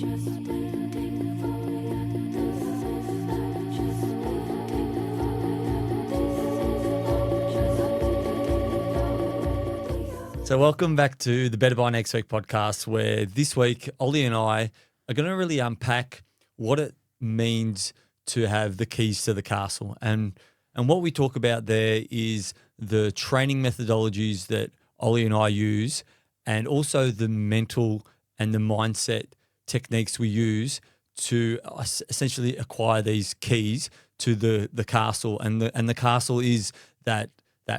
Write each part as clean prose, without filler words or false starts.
So welcome back to the Better by Next Week podcast, where this week Ollie and I are going to really unpack what it means to have the keys to the castle. And what we talk about there is the training methodologies that Ollie and I use, and also the mental and the mindset techniques we use to essentially acquire these keys to the castle. And the castle is that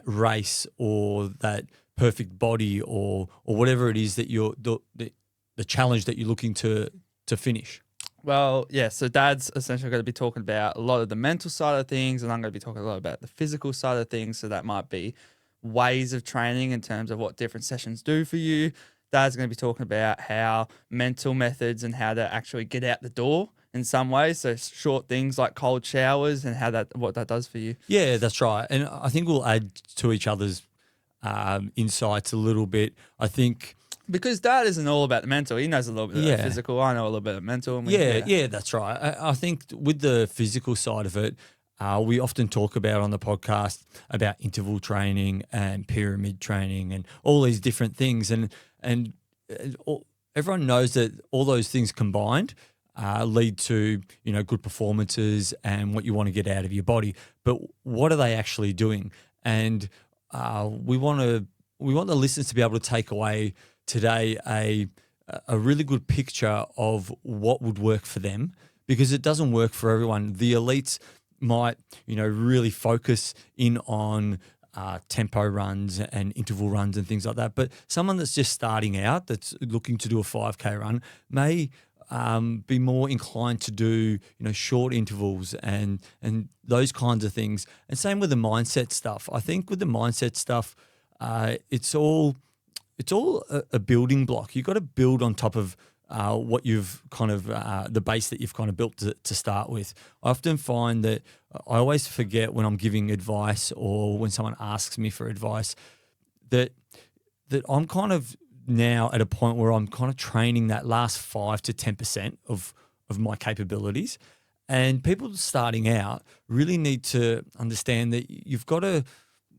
race or that perfect body or whatever it is that you're the challenge that you're looking to finish. Well, yeah, so Dad's essentially going to be talking about a lot of the mental side of things, and I'm going to be talking a lot about the physical side of things. So that might be ways of training in terms of what different sessions do for you. Dad's going to be talking about how mental methods and how to actually get out the door in some ways. So short things like cold showers and what that does for you. Yeah, that's right. And I think we'll add to each other's insights a little bit. I think because Dad isn't all about the mental. He knows a little bit about the physical. I know a little bit of mental. Yeah, that's right. I think with the physical side of it, we often talk about on the podcast about interval training and pyramid training and all these different things. And everyone knows that all those things combined lead to, good performances and what you want to get out of your body. But what are they actually doing? And we want the listeners to be able to take away today a really good picture of what would work for them, because it doesn't work for everyone. The elites might, really focus in on tempo runs and interval runs and things like that. But someone that's just starting out, that's looking to do a 5K run, may be more inclined to do, short intervals and those kinds of things. And same with the mindset stuff. I think with the mindset stuff, it's all a building block. You've got to build on top of what you've kind of the base that you've kind of built to start with. I often find that I always forget when I'm giving advice or when someone asks me for advice that I'm kind of now at a point where I'm kind of training that last 5 to 10% of my capabilities. And people starting out really need to understand that you've got to,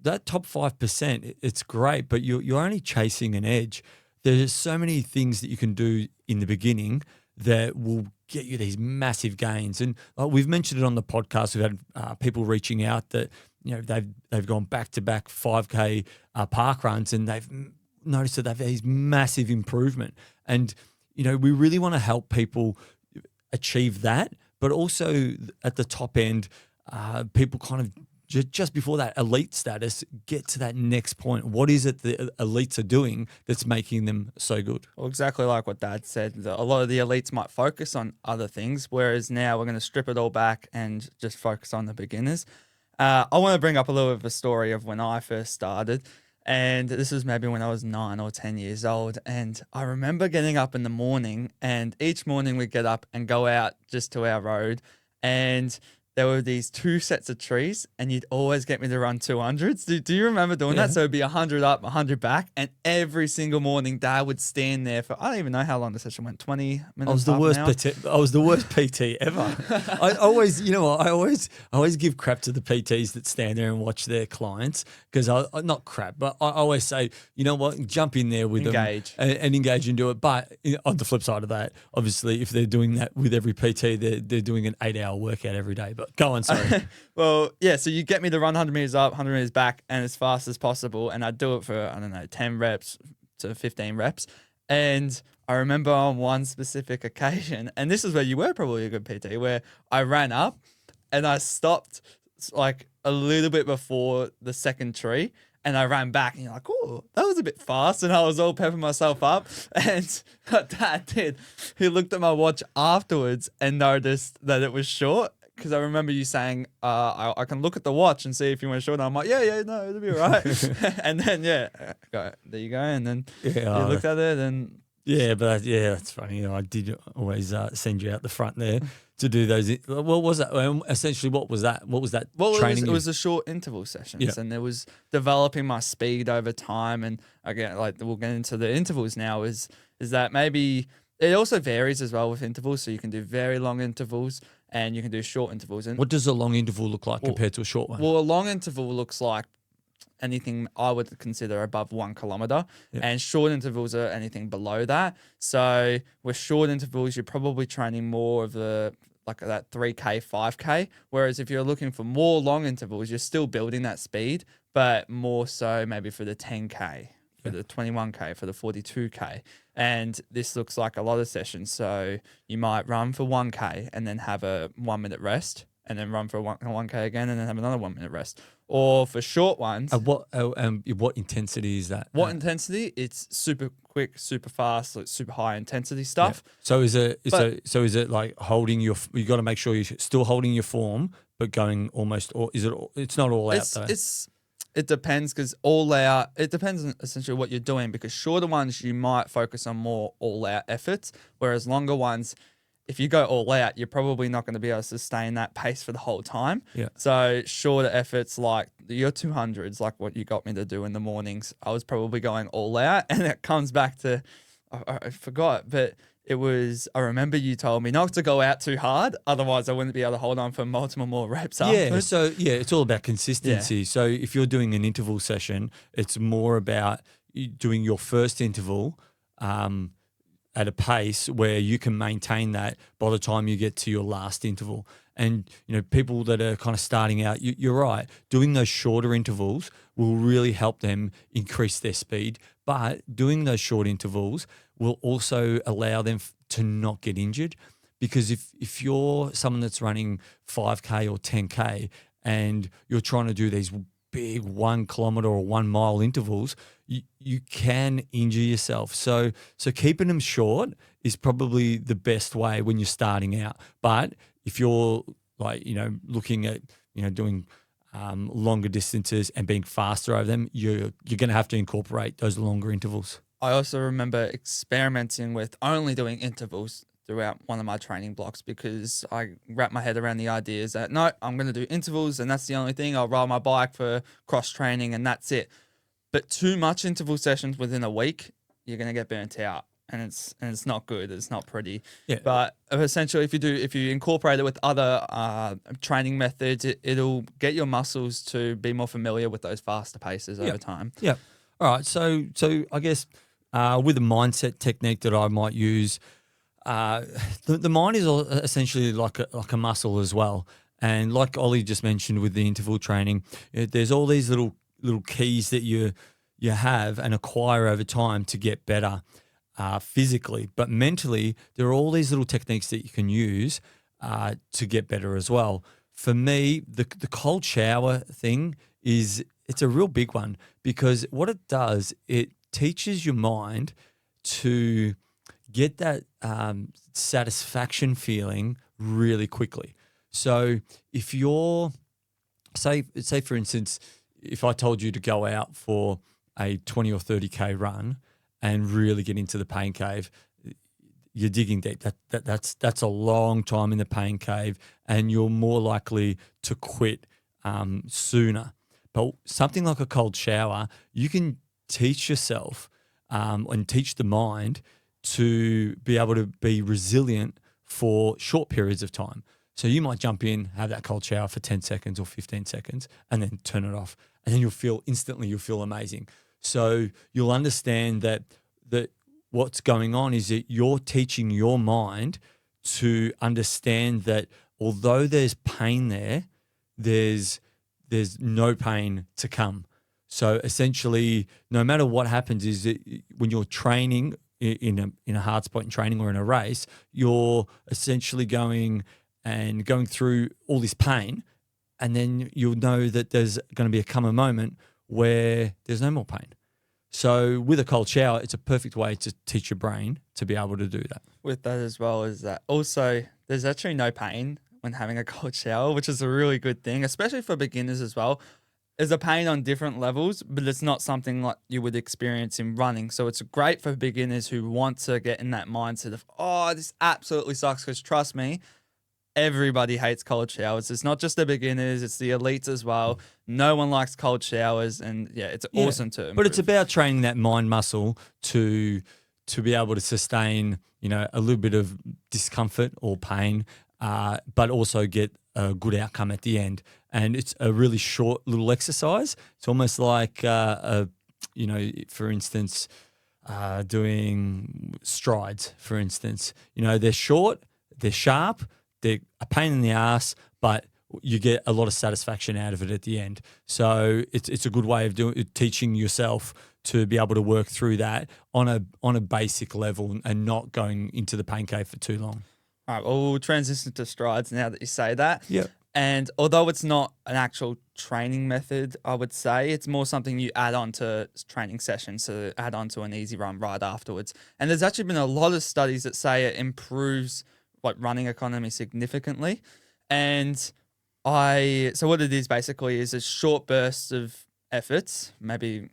that top 5%, it's great, but you're only chasing an edge. There's so many things that you can do in the beginning that will get you these massive gains. And we've mentioned it on the podcast. We've had people reaching out that, they've gone back-to-back 5K park runs, and they've noticed that they've had these massive improvement. And, we really want to help people achieve that, but also at the top end, people kind of just before that elite status, get to that next point. What is it the elites are doing that's making them so good? Well, exactly like what Dad said. A lot of the elites might focus on other things, whereas now we're going to strip it all back and just focus on the beginners. I want to bring up a little bit of a story of when I first started. And this was maybe when I was 9 or 10 years old. And I remember getting up in the morning, and each morning we'd get up and go out just to our road. And there were these 2 sets of trees, and you'd always get me to run 200s. Do you remember doing that? So it'd be 100 up, 100 back. And every single morning, Dad would stand there for, I don't even know how long the session went, 20 minutes. I was the worst PT ever. I always, I always give crap to the PTs that stand there and watch their clients, because not crap, but I always say, jump in there with them and engage and do it. But on the flip side of that, obviously, if they're doing that with every PT, they're doing an 8-hour workout every day. But go on, sorry. Well, yeah, so you get me to run 100 meters up, 100 meters back, and as fast as possible. And I'd do it for, 10 reps to 15 reps. And I remember on one specific occasion, and this is where you were probably a good PT, where I ran up and I stopped like a little bit before the second tree. And I ran back, and you're like, oh, that was a bit fast. And I was all pepping myself up. And what Dad did, he looked at my watch afterwards and noticed that it was short. Because I remember you saying, I can look at the watch and see if you went short. And I'm like, yeah, no, it'll be all right. And then, there you go. And then you looked at it and... Yeah, but that's funny. I did always send you out the front there to do those. What was that? Essentially, what was that? What was that training? It was a short interval sessions, and it was developing my speed over time. And again, like we'll get into the intervals now. Is that maybe It also varies as well with intervals. So you can do very long intervals and you can do short intervals. And What does a long interval look like Well- compared to a short one? well, a long interval looks like anything I would consider above 1 kilometer, and short intervals are anything below that. So with short intervals, you're probably training more of that 3K, 5K. Whereas if you're looking for more long intervals, you're still building that speed, but more so maybe for the 10K, for the 21K, for the 42K. And this looks like a lot of sessions. So you might run for 1K and then have a 1 minute rest, and then run for 1K again and then have another 1 minute rest. Or for short ones. What intensity is that? What intensity? It's super quick, super fast, like super high intensity stuff. Yeah. So is it like holding you got to make sure you're still holding your form, but going almost, or is it? It's not all out though. It depends, because all out. It depends on essentially what you're doing, because shorter ones you might focus on more all out efforts, whereas longer ones, if you go all out, you're probably not going to be able to sustain that pace for the whole time. Yeah. So shorter efforts like your 200s, like what you got me to do in the mornings, I was probably going all out. And it comes back to, I forgot, but I remember you told me not to go out too hard. Otherwise I wouldn't be able to hold on for multiple more reps afterwards. It's all about consistency. Yeah. So if you're doing an interval session, it's more about you doing your first interval, at a pace where you can maintain that by the time you get to your last interval. And, people that are kind of starting out, you're right, doing those shorter intervals will really help them increase their speed. But doing those short intervals will also allow them to not get injured. Because if you're someone that's running 5K or 10K and you're trying to do these big 1 kilometer or 1 mile intervals, you can injure yourself. So keeping them short is probably the best way when you're starting out. But if you're looking at doing longer distances and being faster over them, you're going to have to incorporate those longer intervals. I also remember experimenting with only doing intervals throughout one of my training blocks, because I wrapped my head around the ideas that, no, I'm going to do intervals and that's the only thing. I'll ride my bike for cross training and that's it. But too much interval sessions within a week, you're going to get burnt out, and it's not good. It's not pretty. Yeah. But essentially, if you incorporate it with other training methods, it'll get your muscles to be more familiar with those faster paces over time. Yeah. All right. So I guess with a mindset technique that I might use, the mind is essentially like a muscle as well. And like Ollie just mentioned with the interval training, there's all these little keys that you have and acquire over time to get better physically. But mentally, there are all these little techniques that you can use to get better as well. For me, the cold shower thing it's a real big one, because what it does, it teaches your mind to get that satisfaction feeling really quickly. So if you're, say for instance, if I told you to go out for a 20 or 30K run and really get into the pain cave, you're digging deep. That's a long time in the pain cave, and you're more likely to quit sooner. But something like a cold shower, you can teach yourself and teach the mind to be able to be resilient for short periods of time. So you might jump in, have that cold shower for 10 seconds or 15 seconds, and then turn it off. And then you'll feel amazing. So you'll understand that what's going on is that you're teaching your mind to understand that although there's pain there's no pain to come. So essentially, no matter what happens, is that when you're training in a hard spot in training or in a race, you're essentially going through all this pain, and then you'll know that there's going to come a moment where there's no more pain. So with a cold shower, it's a perfect way to teach your brain to be able to do that. With that as well is that also there's actually no pain when having a cold shower, which is a really good thing, especially for beginners as well. There's a pain on different levels, but it's not something like you would experience in running. So it's great for beginners who want to get in that mindset of, oh, this absolutely sucks, because trust me, everybody hates cold showers. It's not just the beginners, it's the elites as well. No one likes cold showers, and it's awesome to improve. But it's about training that mind muscle to to be able to sustain, a little bit of discomfort or pain, but also get a good outcome at the end. And it's a really short little exercise. It's almost like, for instance, doing strides, for instance. They're short, they're sharp, they're a pain in the ass, but you get a lot of satisfaction out of it at the end. So it's a good way of teaching yourself to be able to work through that on a basic level and not going into the pain cave for too long. All right, well, we'll transition to strides now that you say that. Yeah. And although it's not an actual training method, I would say it's more something you add on to training sessions, so add on to an easy run right afterwards. And there's actually been a lot of studies that say it improves running economy significantly. And so what it is basically is a short burst of efforts, maybe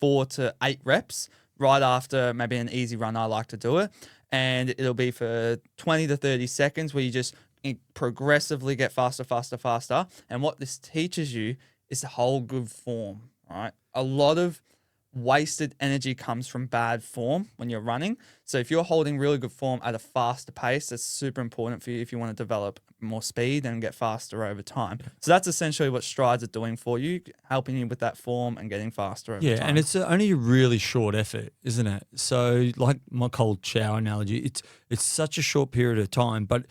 4 to 8 reps right after maybe an easy run. I like to do it. And it'll be for 20 to 30 seconds where you just progressively get faster, faster, faster. And what this teaches you is to hold good form, right? A lot of wasted energy comes from bad form when you're running. So if you're holding really good form at a faster pace, that's super important for you if you want to develop more speed and get faster over time. So that's essentially what strides are doing for you, helping you with that form and getting faster over time. Yeah, and it's only a really short effort, isn't it? So like my cold shower analogy, it's such a short period of time, but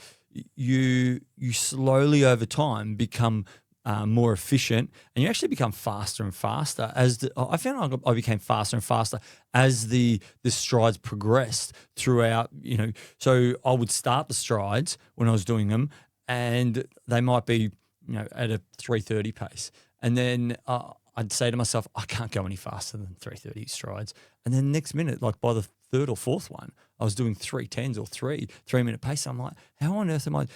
you slowly over time become more efficient, and you actually become faster and faster. I found I became faster and faster as the strides progressed throughout. So I would start the strides when I was doing them, and they might be at a 3:30 pace, and then I'd say to myself, I can't go any faster than 3:30 strides, and then next minute, like by the third or fourth one, I was doing 3:10s or 3-minute pace. I'm like, how on earth am I?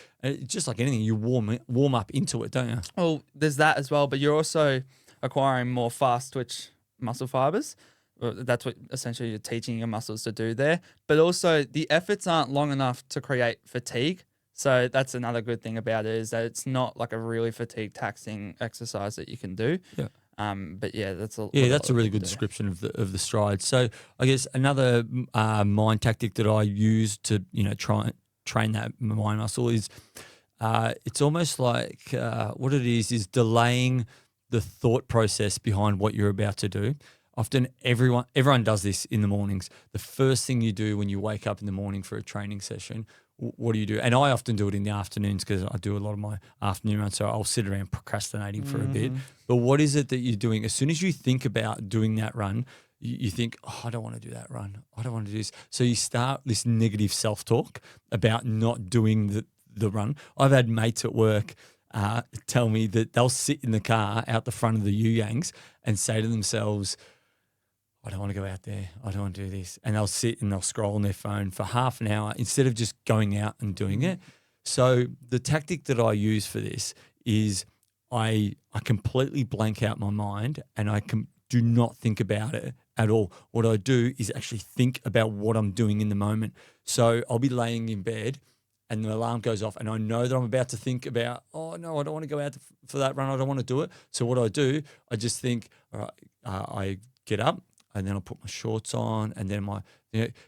Just like anything, you warm up into it, don't you? Well, there's that as well, but you're also acquiring more fast twitch muscle fibers. That's what essentially you're teaching your muscles to do there. But also the efforts aren't long enough to create fatigue. So that's another good thing about it, is that it's not like a really fatigue taxing exercise that you can do. Yeah. But yeah, that's a really good description of the strides. So I guess another mind tactic that I use to try and train that mind muscle is it's almost like what it is delaying the thought process behind what you're about to do. Often everyone does this in the mornings. The first thing you do when you wake up in the morning for a training session, what do you do? And I often do it in the afternoons because I do a lot of my afternoon runs, so I'll sit around procrastinating for a bit. But what is it that you're doing? As soon as you think about doing that run, you think, oh, I don't want to do that run. I don't want to do this. So you start this negative self-talk about not doing the run. I've had mates at work tell me that they'll sit in the car out the front of the Yangs and say to themselves, I don't want to go out there. I don't want to do this. And they'll sit and they'll scroll on their phone for half an hour instead of just going out and doing it. So the tactic that I use for this is I completely blank out my mind and I do not think about it at all. What I do is actually think about what I'm doing in the moment. So I'll be laying in bed and the alarm goes off and I know that I'm about to think about, oh, no, I don't want to go out for that run. I don't want to do it. So what I do, I just think, all right, I get up, and then I'll put my shorts on, and then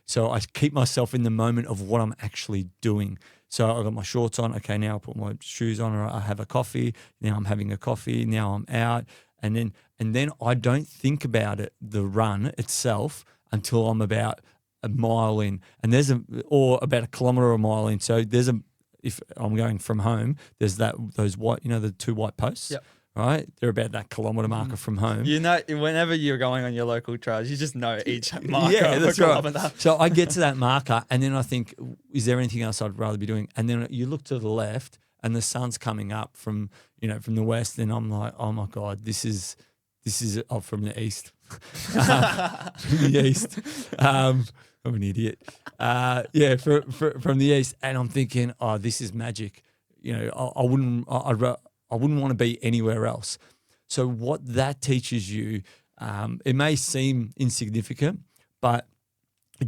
so I keep myself in the moment of what I'm actually doing. So I've got my shorts on. Okay, now I put my shoes on, or I have a coffee. Now I'm having a coffee. Now I'm out, and then I don't think about it, the run itself, until I'm about a mile in, and or about a kilometre or a mile in. So if I'm going from home, there's those white, the 2 white posts. Yep. Right, they're about that kilometre marker from home. Whenever you're going on your local trails, you just know each marker. Yeah, that's right. So I get to that marker, and then I think, is there anything else I'd rather be doing? And then you look to the left, and the sun's coming up from the west, and I'm like, oh my God, this is from the east. From the east. I'm an idiot. From the east, and I'm thinking, oh, this is magic. I wouldn't want to be anywhere else. So what that teaches you, it may seem insignificant, but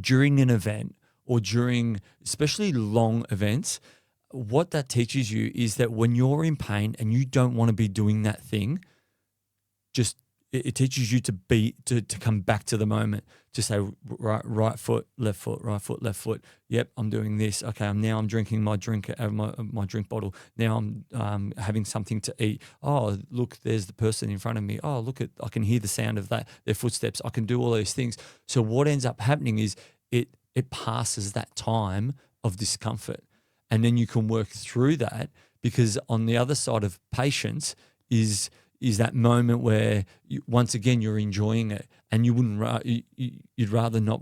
during an event or during especially long events, what that teaches you is that when you're in pain and you don't want to be doing that thing, just it teaches you to come back to the moment, to say right foot, left foot, right foot, left foot. Yep, I'm doing this. Okay, I'm drinking my drink out of my drink bottle. Now I'm having something to eat. Oh, look, there's the person in front of me. Oh, I can hear the sound of their footsteps. I can do all those things. So what ends up happening is it passes that time of discomfort, and then you can work through that, because on the other side of patience is that moment where once again you're enjoying it, and you'd rather not.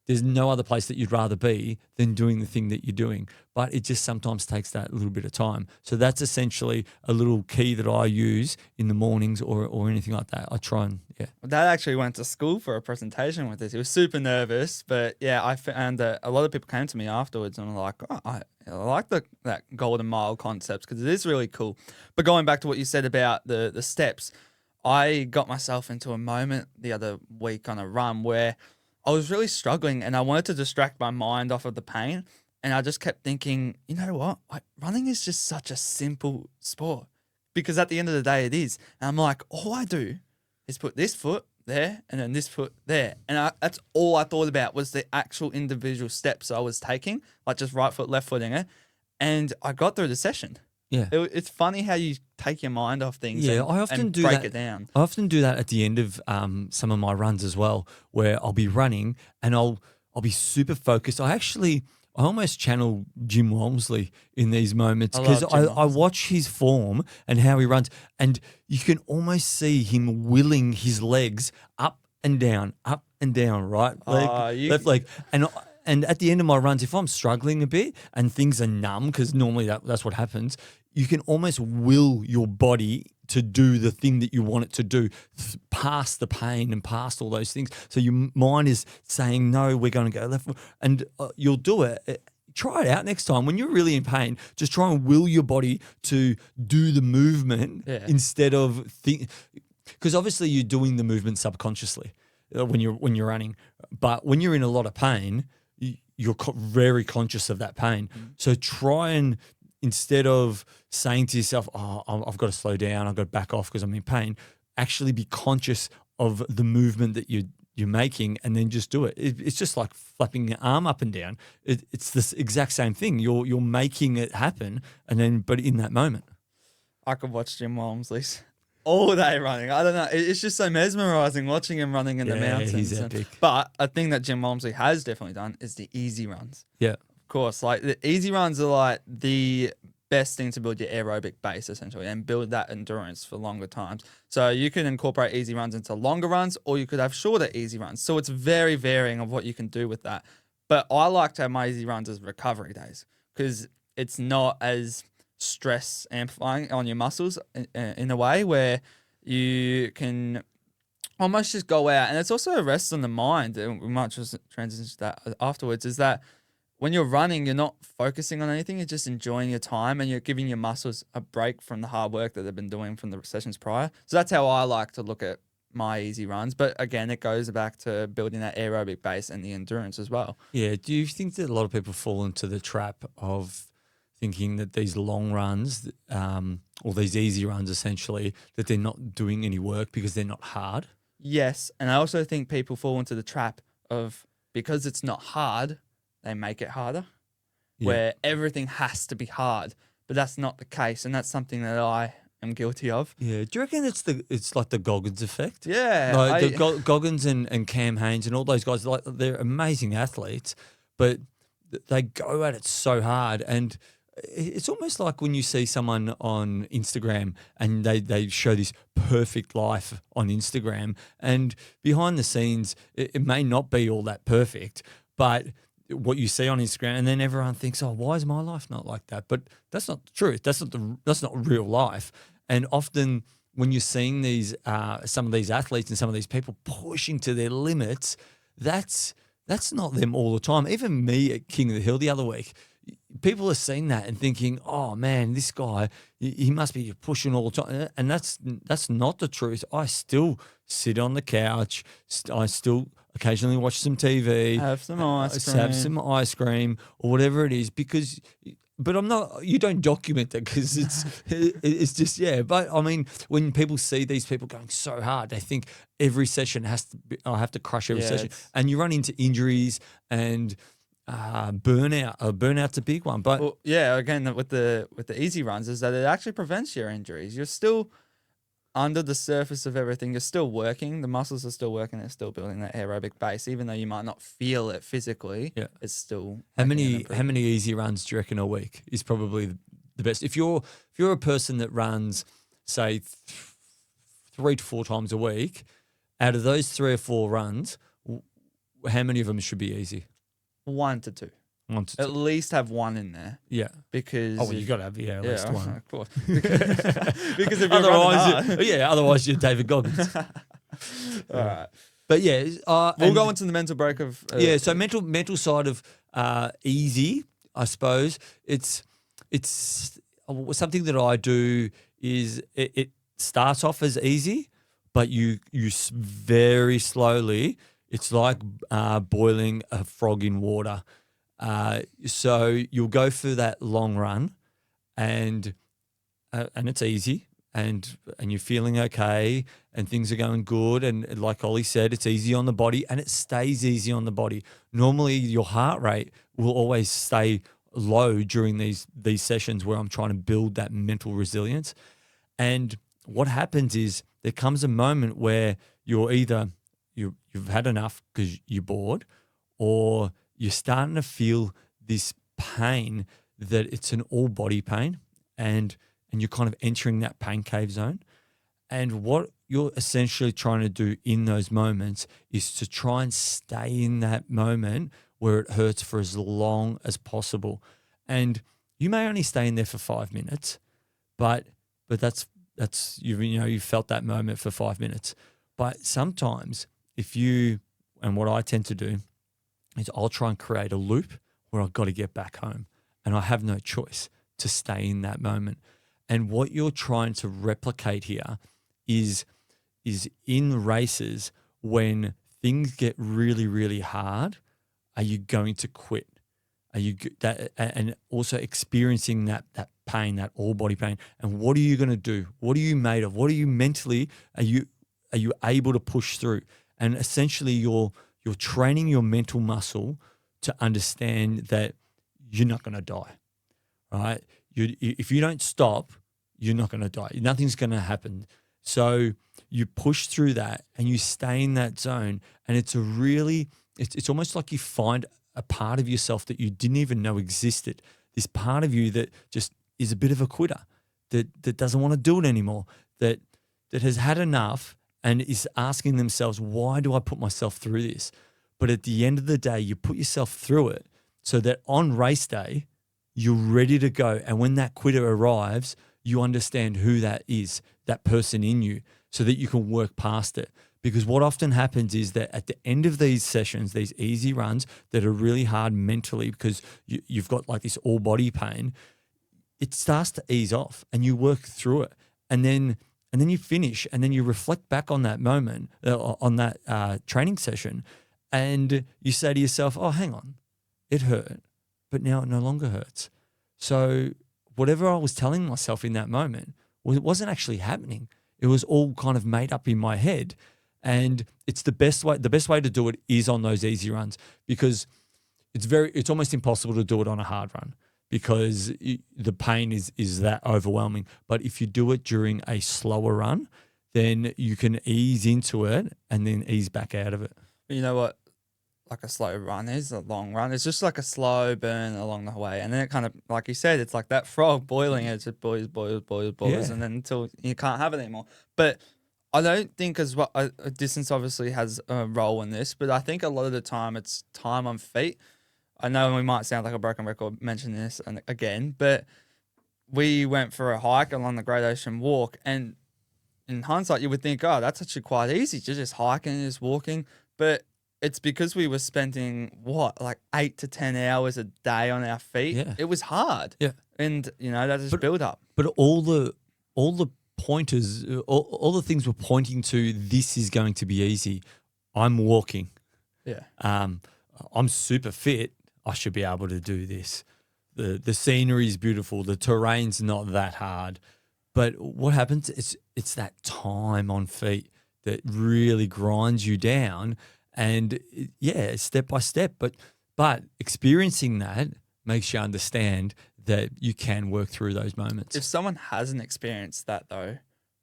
There's no other place that you'd rather be than doing the thing that you're doing, but it just sometimes takes that little bit of time. So that's essentially a little key that I use in the mornings or anything like that. I try and Dad actually went to school for a presentation with this. He was super nervous, but yeah, I found that a lot of people came to me afterwards and were like, oh, I like that golden mile concept, because it is really cool. But going back to what you said about the steps, I got myself into a moment the other week on a run where I was really struggling and I wanted to distract my mind off of the pain. And I just kept thinking, you know what? Like, running is just such a simple sport, because at the end of the day, it is. And I'm like, all I do is put this foot there and then this foot there. And that's all I thought about was the actual individual steps I was taking, like just right foot, left footing it. And I got through the session. Yeah. It's funny how you take your mind off things I often and do break that. it down. I often do that at the end of some of my runs as well, where I'll be running and I'll be super focused. I almost channel Jim Walmsley in these moments, because I watch his form and how he runs, and you can almost see him willing his legs up and down, right leg, left leg. And at the end of my runs, if I'm struggling a bit and things are numb, because normally that's what happens, you can almost will your body to do the thing that you want it to do, past the pain and past all those things. So your mind is saying, no, we're going to go left. And you'll do it. Try it out next time. When you're really in pain, just try and will your body to do the movement instead of think. Because obviously you're doing the movement subconsciously when you're running. But when you're in a lot of pain, you're very conscious of that pain. So try and, instead of saying to yourself, oh, I've got to slow down, I've got to back off because I'm in pain, actually be conscious of the movement that you're making, and then just do it. It's just like flapping your arm up and down. It's this exact same thing. You're making it happen, but in that moment. I could watch Jim Walmsley's all day running. I don't know. It's just so mesmerizing watching him running in the mountains. He's epic. But a thing that Jim Walmsley has definitely done is the easy runs. Yeah. Of course. Like, the easy runs are like the best thing to build your aerobic base, essentially, and build that endurance for longer times. So you can incorporate easy runs into longer runs, or you could have shorter easy runs. So it's very varying of what you can do with that. But I like to have my easy runs as recovery days, because it's not as stress amplifying on your muscles in a way where you can almost just go out. And it's also a rest on the mind, and we might just transition to that afterwards, is that when you're running, you're not focusing on anything, you're just enjoying your time, and you're giving your muscles a break from the hard work that they've been doing from the sessions prior. So that's how I like to look at my easy runs. But again, it goes back to building that aerobic base and the endurance as well. Yeah. Do you think that a lot of people fall into the trap of thinking that these long runs, or these easy runs essentially, that they're not doing any work because they're not hard? Yes. And I also think people fall into the trap of, because it's not hard, they make it harder, where everything has to be hard. But that's not the case. And that's something that I am guilty of. Yeah. Do you reckon it's like the Goggins effect? Yeah. Like Goggins and Cam Hanes and all those guys, like, they're amazing athletes, but they go at it so hard. And it's almost like when you see someone on Instagram and they show this perfect life on Instagram, and behind the scenes, it may not be all that perfect, but what you see on Instagram, and then everyone thinks, oh, why is my life not like that? But that's not the truth. That's not real life. And often when you're seeing these some of these athletes and some of these people pushing to their limits, that's not them all the time. Even me at King of the Hill the other week, people are seeing that and thinking, oh man, this guy, he must be pushing all the time. And that's not the truth. I still sit on the couch. I still occasionally watch some TV. Have some ice cream. Have some ice cream or whatever it is, because but I'm not. You don't document that because it's just But I mean, when people see these people going so hard, they think every session has to be. I have to crush every session, and you run into injuries and burnout. Burnout's a big one, but Well, yeah, again with the easy runs is that it actually prevents your injuries. You're still under the surface of everything. You're still working. The muscles are still working. They're still building that aerobic base, even though you might not feel it physically. Yeah, it's still how many easy runs do you reckon a week is probably the best? If you're a person that runs, say, 3 to 4 times a week, out of those 3 or 4 runs, how many of them should be easy? 1 to 2. 1 to 2. At least have 1 in there. Yeah. Because well, you got to have at least 1. Of course. Because if you're otherwise you're David Goggins. All right. But we'll go into the mental break of so mental side of easy, I suppose. It's something that I do is it starts off as easy, but you very slowly. It's like boiling a frog in water. So you'll go for that long run, and it's easy, and you're feeling okay, and things are going good, and like Ollie said, it's easy on the body, and it stays easy on the body. Normally, your heart rate will always stay low during these sessions where I'm trying to build that mental resilience. And what happens is there comes a moment where you're either you've had enough because you're bored, or you're starting to feel this pain that it's an all body pain, and you're kind of entering that pain cave zone. And what you're essentially trying to do in those moments is to try and stay in that moment where it hurts for as long as possible. And you may only stay in there for 5 minutes, but that's you felt that moment for 5 minutes. But sometimes and what I tend to do is I'll try and create a loop where I've got to get back home, and I have no choice to stay in that moment. And what you're trying to replicate here is in races, when things get really, really hard, are you going to quit? Are you that, and also experiencing that pain, that all body pain? And what are you going to do? What are you made of? What are you mentally? Are you able to push through? And essentially, you're training your mental muscle to understand that you're not going to die, right? If you don't stop, you're not going to die. Nothing's going to happen. So you push through that and you stay in that zone. And it's almost like you find a part of yourself that you didn't even know existed. This part of you that just is a bit of a quitter, that doesn't want to do it anymore, that has had enough and is asking themselves, why do I put myself through this? But at the end of the day, you put yourself through it so that on race day, you're ready to go. And when that quitter arrives, you understand who that is, that person in you, so that you can work past it. Because what often happens is that at the end of these sessions, these easy runs that are really hard mentally because you've got like this all body pain, it starts to ease off and you work through it. And then you finish, and then you reflect back on that moment, on that training session, and you say to yourself, oh, hang on, it hurt, but now it no longer hurts. So whatever I was telling myself in that moment, it wasn't actually happening. It was all kind of made up in my head. And it's the best way to do it is on those easy runs, because it's almost impossible to do it on a hard run, because the pain is that overwhelming. But if you do it during a slower run, then you can ease into it and then ease back out of it. You know what? Like a slow run is a long run. It's just like a slow burn along the way. And then it kind of, like you said, it's like that frog boiling. It just boils, Yeah. and then until you can't have it anymore. But I don't think as well, distance obviously has a role in this, but I think a lot of the time it's time on feet. I know we might sound like a broken record mentioning this again, but we went for a hike along the Great Ocean Walk, and in hindsight, you would think, oh, that's actually quite easy. You're just hiking, just walking. But it's because we were spending, like 8 to 10 hours a day on our feet. Yeah. It was hard. Yeah. And, that just build up. But all the pointers, all the things we're pointing to, this is going to be easy. I'm walking. Yeah. I'm super fit. I should be able to do this. the scenery is beautiful, the terrain's not that hard. But what happens? It's that time on feet that really grinds you down, and yeah, step by step. But experiencing that makes you understand that you can work through those moments. If someone hasn't experienced that though,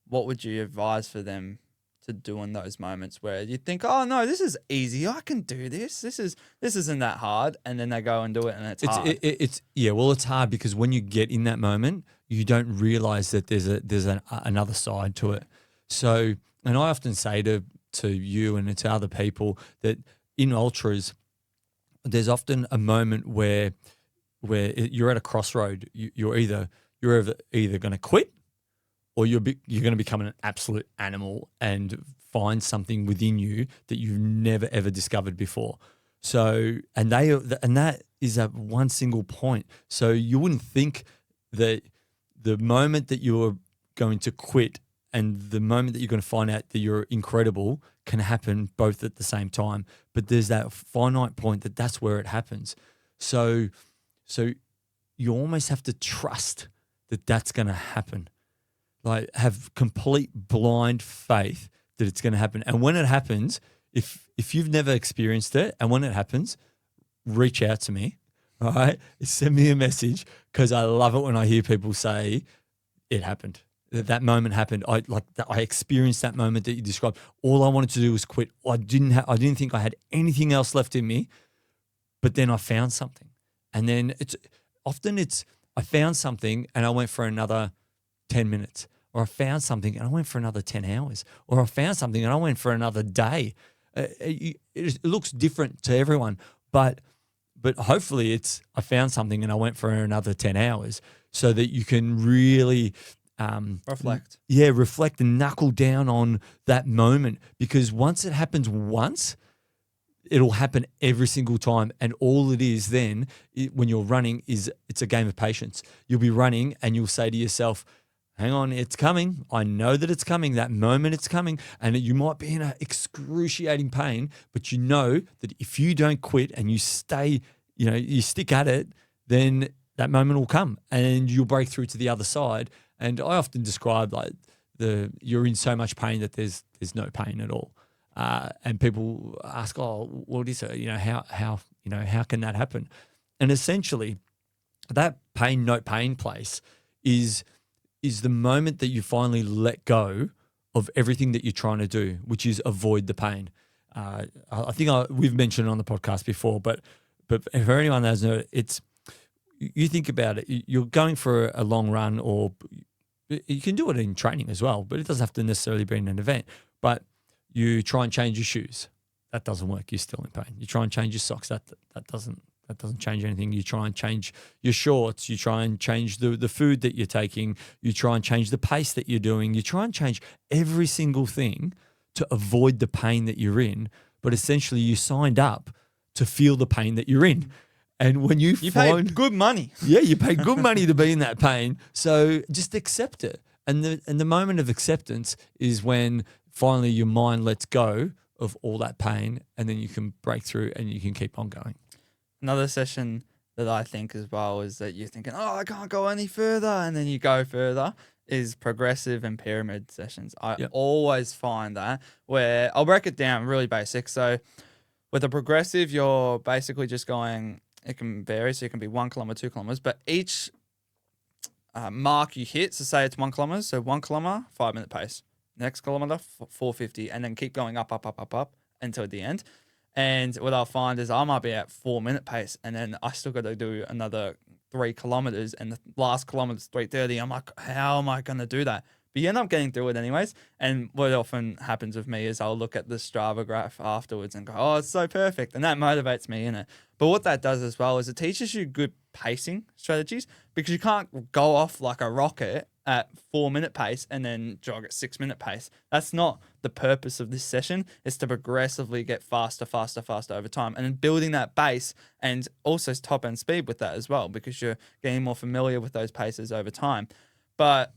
what would you advise for them to do in those moments where you think, oh no, this is easy, I can do this. This isn't that hard, and then they go and do it, and it's hard. It's yeah, well, it's hard because when you get in that moment, you don't realize that there's another side to it. So, and I often say to you and to other people that in ultras, there's often a moment where you're at a crossroad. You're either going to quit, or you're going to become an absolute animal and find something within you that you've never ever discovered before. So, and that is at one single point. So you wouldn't think that the moment that you're going to quit and the moment that you're going to find out that you're incredible can happen both at the same time. But there's that finite point that's where it happens. So you almost have to trust that that's going to happen. Like, have complete blind faith that it's going to happen. And when it happens, if you've never experienced it, and when it happens, reach out to me, all right? Send me a message, because I love it when I hear people say it happened. That moment happened. I experienced that moment that you described. All I wanted to do was quit. I didn't think I had anything else left in me, but then I found something. And then I found something and I went for another 10 minutes, or I found something and I went for another 10 hours, or I found something and I went for another day. It looks different to everyone, but hopefully I found something and I went for another 10 hours, so that you can really reflect. Yeah, reflect and knuckle down on that moment, because once it happens once, it'll happen every single time. And all it is then, when you're running, it's a game of patience. You'll be running and you'll say to yourself, hang on, it's coming. I know that it's coming. That moment it's coming. And you might be in an excruciating pain, but you know that if you don't quit and you stay, you stick at it, then that moment will come and you'll break through to the other side. And I often describe like you're in so much pain that there's no pain at all. And people ask, oh, what is it? How can that happen? And essentially that pain, no pain place is the moment that you finally let go of everything that you're trying to do, which is avoid the pain. I think we've mentioned it on the podcast before, but for anyone that doesn't know, you think about it, you're going for a long run, or you can do it in training as well, but it doesn't have to necessarily be in an event. But you try and change your shoes. That doesn't work. You're still in pain. You try and change your socks. That doesn't change anything. You try and change your shorts. You try and change the food that you're taking. You try and change the pace that you're doing. You try and change every single thing to avoid the pain that you're in. But essentially you signed up to feel the pain that you're in. And when you paid good money. Yeah, you pay good money to be in that pain. So just accept it. And the moment of acceptance is when finally your mind lets go of all that pain, and then you can break through and you can keep on going. Another session that I think as well is that you're thinking, oh, I can't go any further, and then you go further, is progressive and pyramid sessions. I always find that, where I'll break it down really basic. So with a progressive, you're basically just going, it can vary. So it can be 1 kilometer, 2 kilometers, but each mark you hit, so say it's 1 kilometer, so 1 kilometer, 5-minute pace. Next kilometer, 450, and then keep going up until the end. And what I'll find is I might be at 4-minute pace, and then I still got to do another 3 kilometers, and the last kilometer's 3:30. I'm like, how am I going to do that? But you end up getting through it anyways. And what often happens with me is I'll look at the Strava graph afterwards and go, oh, it's so perfect. And that motivates me in it. But what that does as well is it teaches you good pacing strategies, because you can't go off like a rocket at 4-minute pace and then jog at 6-minute pace. That's not the purpose of this session. It's to progressively get faster over time, and then building that base, and also top end speed with that as well, because you're getting more familiar with those paces over time. But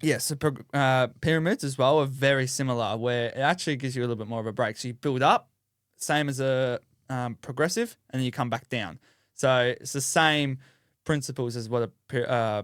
yeah, so pyramids as well are very similar, where it actually gives you a little bit more of a break. So you build up, same as a progressive, and then you come back down. So it's the same principles as what I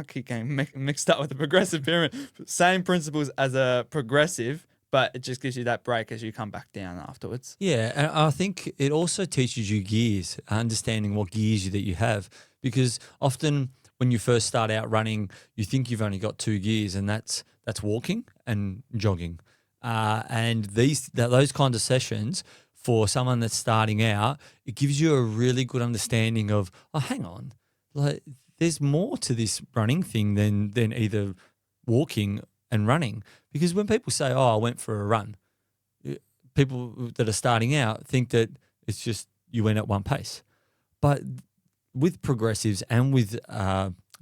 keep getting mixed up with the progressive pyramid. Same principles as a progressive, but it just gives you that break as you come back down afterwards. Yeah, and I think it also teaches you gears, understanding what gears that you have, because often when you first start out running, you think you've only got two gears, and that's walking and jogging. And those kinds of sessions for someone that's starting out, it gives you a really good understanding of, oh, hang on, like there's more to this running thing than either walking and running. Because when people say, oh, I went for a run, people that are starting out think that it's just you went at one pace. But with progressives and with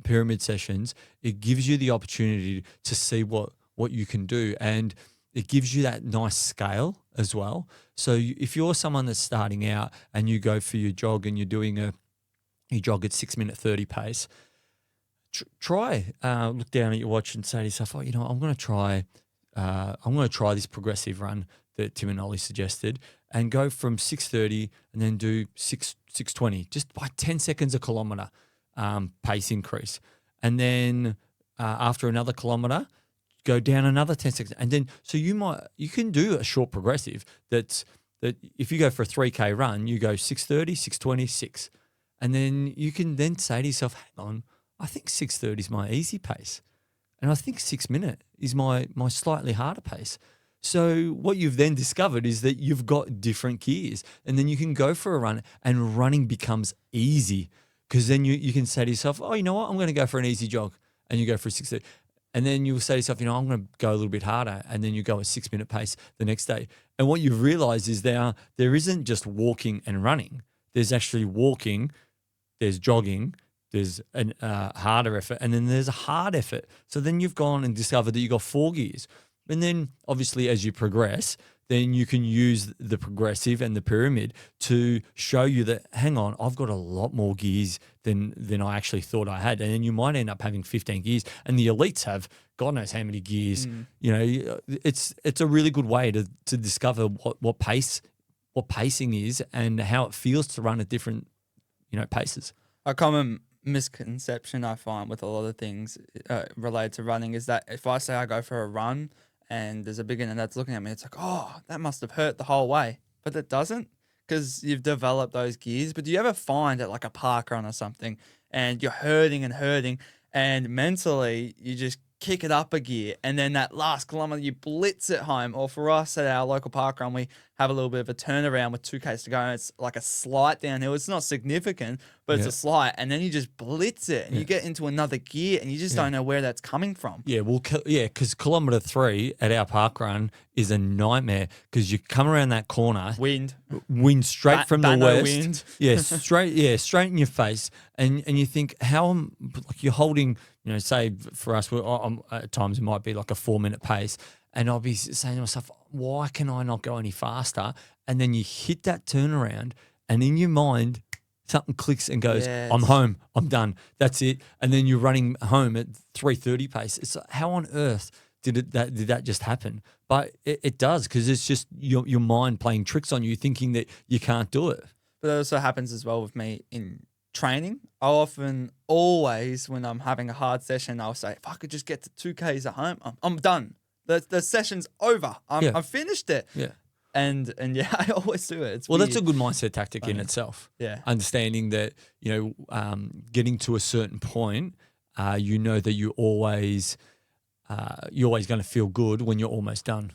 pyramid sessions, it gives you the opportunity to see what you can do, and it gives you that nice scale as well. So if you're someone that's starting out and you go for your jog and you jog at 6 minute 30 pace, try look down at your watch and say to yourself, oh, I'm going to try this progressive run that Tim and Ollie suggested, and go from 6:30 and then do 6:20, just by 10 seconds a kilometre pace increase. And then after another kilometre, go down another 10 seconds. And then, so you can do a short progressive that if you go for a 3K run, you go 6:30, 6:20, 6. And then you can then say to yourself, hang on, I think 6:30 is my easy pace. And I think 6 minute is my slightly harder pace. So what you've then discovered is that you've got different gears, and then you can go for a run and running becomes easy, because then you can say to yourself, oh, you know what, I'm going to go for an easy jog, and you go for a 6:30. And then you'll say to yourself, I'm going to go a little bit harder, and then you go at 6 minute pace the next day. And what you've realized is there isn't just walking and running. There's actually walking, there's jogging, there's a harder effort, and then there's a hard effort. So then you've gone and discovered that you've got 4 gears. And then obviously as you progress, then you can use the progressive and the pyramid to show you that, hang on, I've got a lot more gears than I actually thought I had. And then you might end up having 15 gears, and the elites have God knows how many gears. It's a really good way to discover what pacing is and how it feels to run at different, paces. A common misconception I find with a lot of things related to running is that if I say I go for a run and there's a beginner that's looking at me, it's like, oh, that must have hurt the whole way. But it doesn't, because you've developed those gears. But do you ever find at like a park run or something and you're hurting and mentally you just kick it up a gear, and then that last kilometre you blitz it home? Or for us at our local park run, we have a little bit of a turnaround with 2Ks to go, and it's like a slight downhill. It's not significant, but it's a slight, and then you just blitz it, and you get into another gear, and you just don't know where that's coming from. Yeah, well, because kilometre 3 at our park run is a nightmare, because you come around that corner, wind straight from the west, wind. straight in your face, and you think, like you're holding, say for us, at times it might be like a 4 minute pace, and I'll be saying to myself, why can I not go any faster? And then you hit that turnaround, and in your mind, something clicks and goes, I'm home, I'm done, that's it. And then you're running home at 3:30 pace. It's like, how on earth did that just happen? But it does, because it's just your mind playing tricks on you, thinking that you can't do it. But it also happens as well with me in training. I'll often, always, when I'm having a hard session, I'll say, if I could just get to 2Ks at home, I'm done. The session's over. I've finished it. Yeah. And I always do it. It's well, weird. That's a good mindset tactic in itself. Yeah. Understanding that, getting to a certain point, that you're always going to feel good when you're almost done.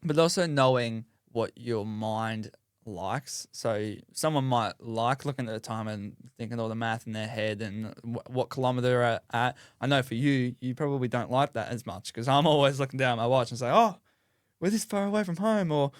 But also knowing what your mind likes. So someone might like looking at the time and thinking all the math in their head and what kilometre they're at. I know for you probably don't like that as much, because I'm always looking down at my watch and say, oh, we're this far away from home, or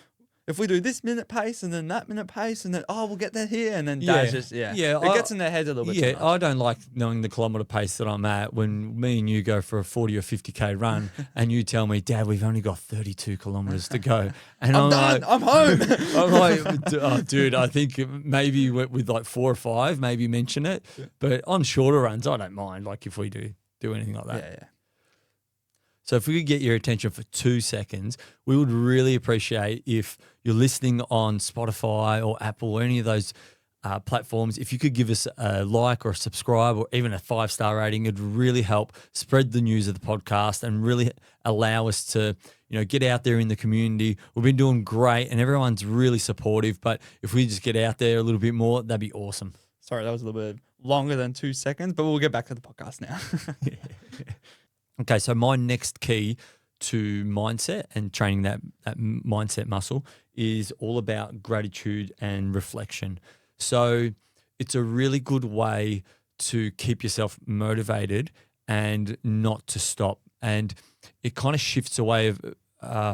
if we do this minute pace and then that minute pace and then, we'll get there here, and then Dad's just, it gets in their head a little bit too much. I don't like knowing the kilometre pace that I'm at when me and you go for a 40 or 50K run and you tell me, Dad, we've only got 32 kilometres to go. And I'm done. like, I'm home. I'm like, oh, dude, I think maybe with like 4 or 5, maybe mention it. Yeah. But on shorter runs, I don't mind, like if we do anything like that. Yeah. So if we could get your attention for 2 seconds, we would really appreciate if you're listening on Spotify or Apple or any of those platforms, if you could give us a like or a subscribe or even a 5-star rating, it'd really help spread the news of the podcast and really allow us to, get out there in the community. We've been doing great and everyone's really supportive, but if we just get out there a little bit more, that'd be awesome. Sorry, that was a little bit longer than 2 seconds, but we'll get back to the podcast now. Okay, so my next key to mindset and training that mindset muscle is all about gratitude and reflection. So it's a really good way to keep yourself motivated and not to stop. And it kind of shifts away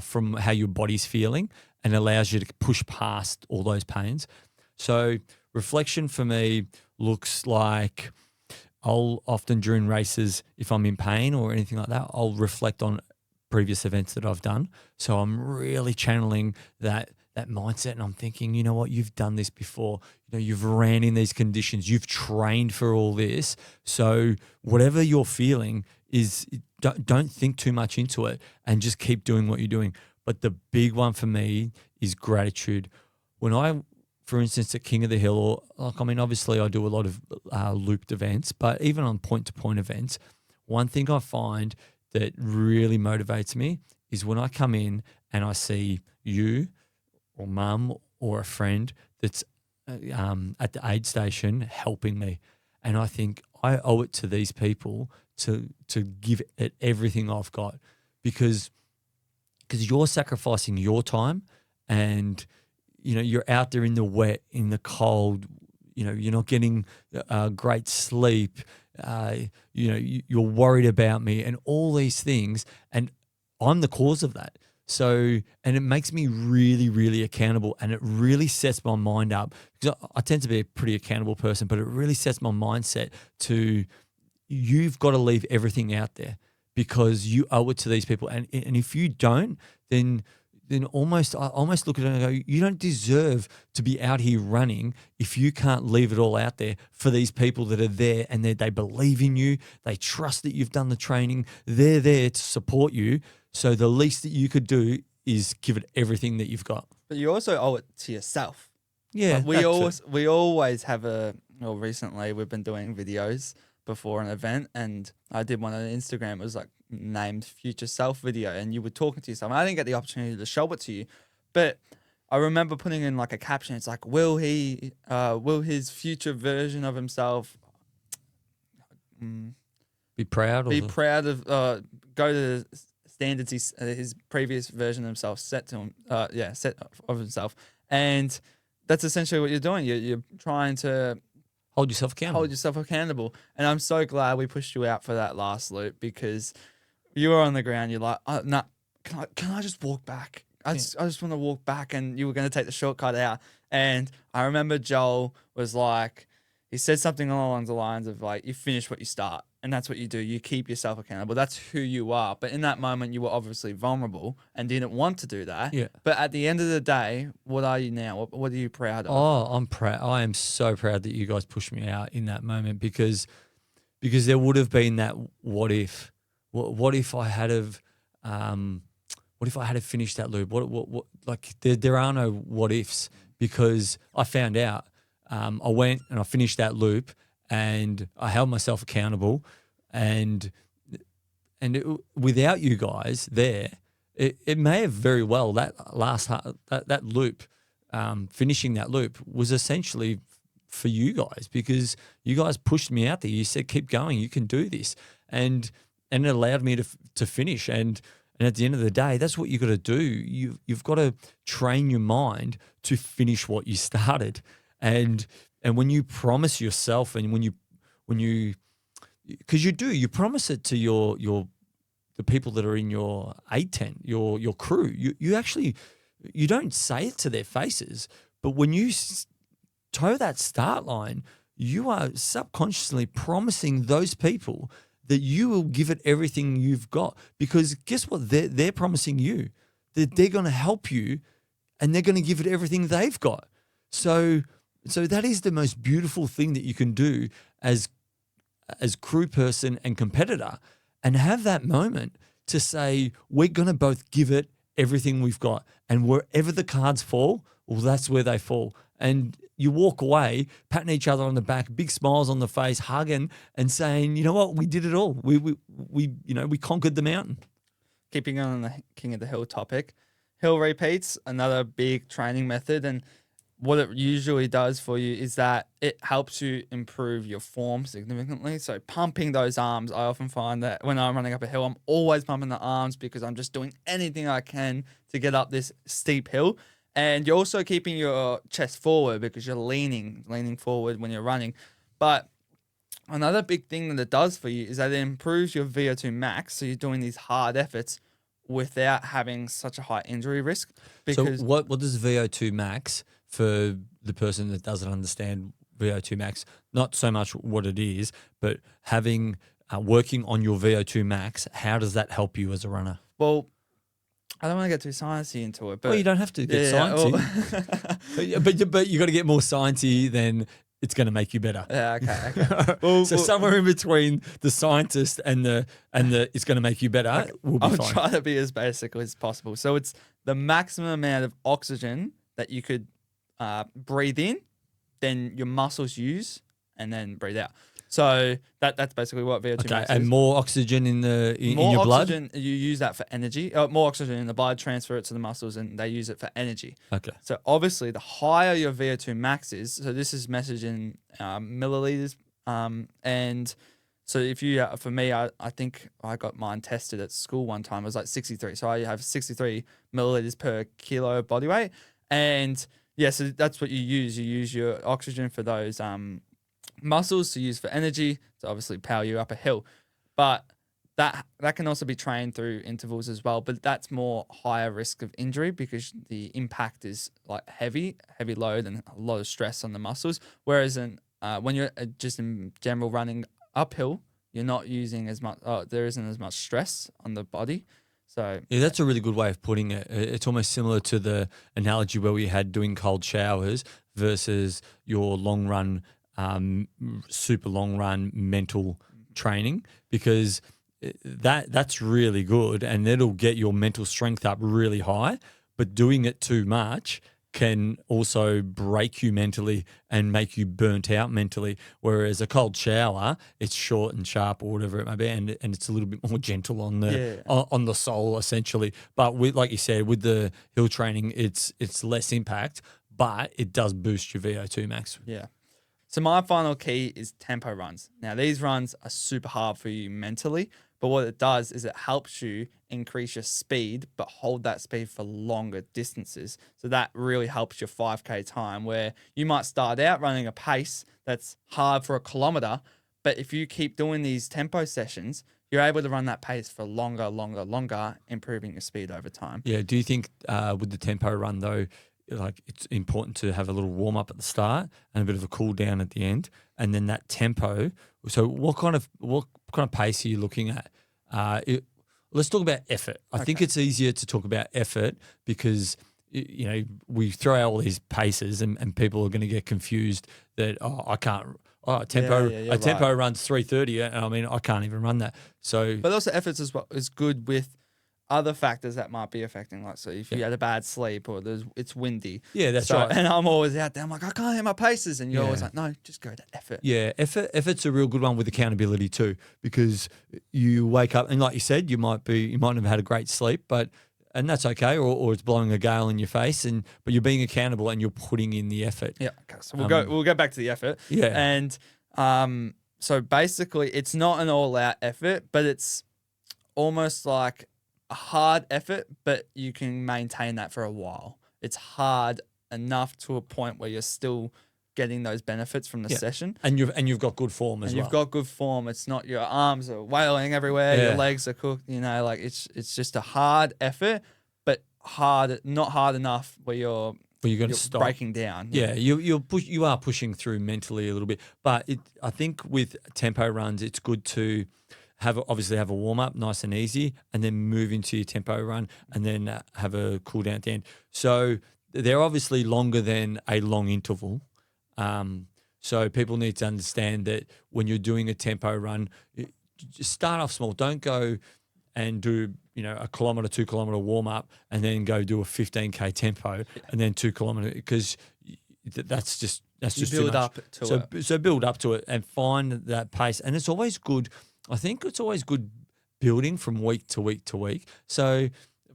from how your body's feeling and allows you to push past all those pains. So reflection for me looks like I'll often during races, if I'm in pain or anything like that, I'll reflect on previous events that I've done. So I'm really channeling that mindset and I'm thinking, you know what, you've done this before. You've ran in these conditions. You've trained for all this. So whatever you're feeling is don't think too much into it and just keep doing what you're doing. But the big one for me is gratitude. When I, for instance, at King of the Hill, obviously I do a lot of looped events, but even on point-to-point events, one thing I find that really motivates me is when I come in and I see you or mum or a friend that's at the aid station helping me. And I think I owe it to these people to give it everything I've got because you're sacrificing your time and, you're out there in the wet, in the cold, you're not getting great sleep. You're worried about me and all these things. And I'm the cause of that. So, and it makes me really, really accountable and it really sets my mind up because I tend to be a pretty accountable person, but it really sets my mindset to you've got to leave everything out there because you owe it to these people. And if you don't, then I almost look at it and go, you don't deserve to be out here running if you can't leave it all out there for these people that are there and they believe in you. They trust that you've done the training. They're there to support you. So the least that you could do is give it everything that you've got. But you also owe it to yourself. Yeah. We always have recently we've been doing videos before an event and I did one on Instagram. It was like named Future Self video and you were talking to yourself. I didn't get the opportunity to show it to you, but I remember putting in like a caption. It's like, will his future version of himself be proud of go to the standards his previous version of himself set of himself. And that's essentially what you're doing. You're trying to hold yourself accountable. And I'm so glad we pushed you out for that last loop because you were on the ground. You're like, nah, can I just walk back? I just want to walk back. And you were going to take the shortcut out. And I remember Joel was like, he said something along the lines of like, you finish what you start. And that's what you do. You keep yourself accountable. That's who you are. But in that moment, you were obviously vulnerable and didn't want to do that. Yeah. But at the end of the day, what are you now? What are you proud of? Oh, I'm proud. I am so proud that you guys pushed me out in that moment because there would have been that what if. What if I had finished that loop? What like there are no what ifs because I found out. I went and I finished that loop and I held myself accountable and without you guys there, it may have very well that loop, finishing that loop was essentially for you guys because you guys pushed me out there. You said, keep going, you can do this. And it allowed me to finish. And at the end of the day, that's what you got to do. You've got to train your mind to finish what you started. And when you promise yourself and when you because you promise it to the people that are in your aid tent, your crew. You don't say it to their faces, but when you toe that start line, you are subconsciously promising those people that you will give it everything you've got. Because guess what? They're promising you that they're going to help you and they're going to give it everything they've got. So that is the most beautiful thing that you can do as crew person and competitor, and have that moment to say, we're going to both give it everything we've got. And wherever the cards fall, well, that's where they fall. And you walk away, patting each other on the back, big smiles on the face, hugging and saying, you know what, we did it all. We conquered the mountain. Keeping on the King of the Hill topic, hill repeats, another big training method. And what it usually does for you is that it helps you improve your form significantly. So pumping those arms, I often find that when I'm running up a hill, I'm always pumping the arms because I'm just doing anything I can to get up this steep hill. And you're also keeping your chest forward because you're leaning forward when you're running. But another big thing that it does for you is that it improves your VO2 max. So you're doing these hard efforts without having such a high injury risk. Because so what does VO2 max, for the person that doesn't understand VO2 max, not so much what it is, but having working on your VO2 max, how does that help you as a runner? Well, I don't want to get too sciencey into it, but Well, you don't have to get sciencey, but you got to get more sciencey than it's going to make you better. Yeah, okay. Well, so somewhere in between the scientist and the it's going to make you better, we'll be I'll fine. try to be as basic as possible. So it's the maximum amount of oxygen that you could breathe in, then your muscles use, and then breathe out. So that's basically what VO2 max is. And more oxygen in your blood? More oxygen, you use that for energy. More oxygen in the blood, transfer it to the muscles, and they use it for energy. Okay. So obviously, the higher your VO2 max is, so this is measured in milliliters, and so if you, for me, I think I got mine tested at school one time. It was like 63. So I have 63 milliliters per kilo body weight, and yeah, so that's what you use. You use your oxygen for those muscles to use for energy to obviously power you up a hill, but that can also be trained through intervals as well. But that's more higher risk of injury because the impact is like heavy load and a lot of stress on the muscles. Whereas when you're just in general running uphill, you're not using as much. There isn't as much stress on the body. So yeah, that's a really good way of putting it. It's almost similar to the analogy where we had doing cold showers versus your long run, super long run mental training, because that's really good and it'll get your mental strength up really high. But doing it too much can also break you mentally and make you burnt out mentally. Whereas a cold shower, it's short and sharp or whatever it may be, and it's a little bit more gentle on the soul essentially. But with, like you said, with the hill training, it's less impact, but it does boost your VO2 max. Yeah. So my final key is tempo runs. Now these runs are super hard for you mentally, but what it does is it helps you increase your speed, but hold that speed for longer distances. So that really helps your 5K time, where you might start out running a pace that's hard for a kilometer, but if you keep doing these tempo sessions, you're able to run that pace for longer, improving your speed over time. Yeah. Do you think with the tempo run though, like it's important to have a little warm up at the start and a bit of a cool down at the end, and then that tempo? So what kind of pace are you looking at? Let's talk about effort. I think it's easier to talk about effort because we throw out all these paces and people are going to get confused that I can't. Tempo runs 3:30. I mean, I can't even run that. So, but also efforts is good with other factors that might be affecting, like, so if you had a bad sleep or it's windy. Yeah, that's right. And I'm always out there, I'm like, I can't hit my paces. And you're always like, no, just go to effort. Yeah, effort's a real good one with accountability too, because you wake up and like you said, you might not have had a great sleep, and that's okay, or it's blowing a gale in your face, but you're being accountable and you're putting in the effort. Yeah. Okay. So we'll go back to the effort. Yeah. And so basically it's not an all out effort, but it's almost like a hard effort, but you can maintain that for a while. It's hard enough to a point where you're still getting those benefits from the session. And you've got good form as well. You've got good form. It's not your arms are wailing everywhere, your legs are cooked, like it's just a hard effort, but not hard enough where you're going to stop breaking down. Yeah, you are pushing through mentally a little bit. But I think with tempo runs, it's good to have a warm up, nice and easy, and then move into your tempo run, and then have a cool down at the end. So they're obviously longer than a long interval. So people need to understand that when you're doing a tempo run, just start off small. Don't go and do a kilometer, 2 kilometer warm up, and then go do a 15K tempo, and then 2 kilometer, because that's You just too build much. up to it. So build up to it and find that pace. And it's always good. I think it's always good building from week to week to week. So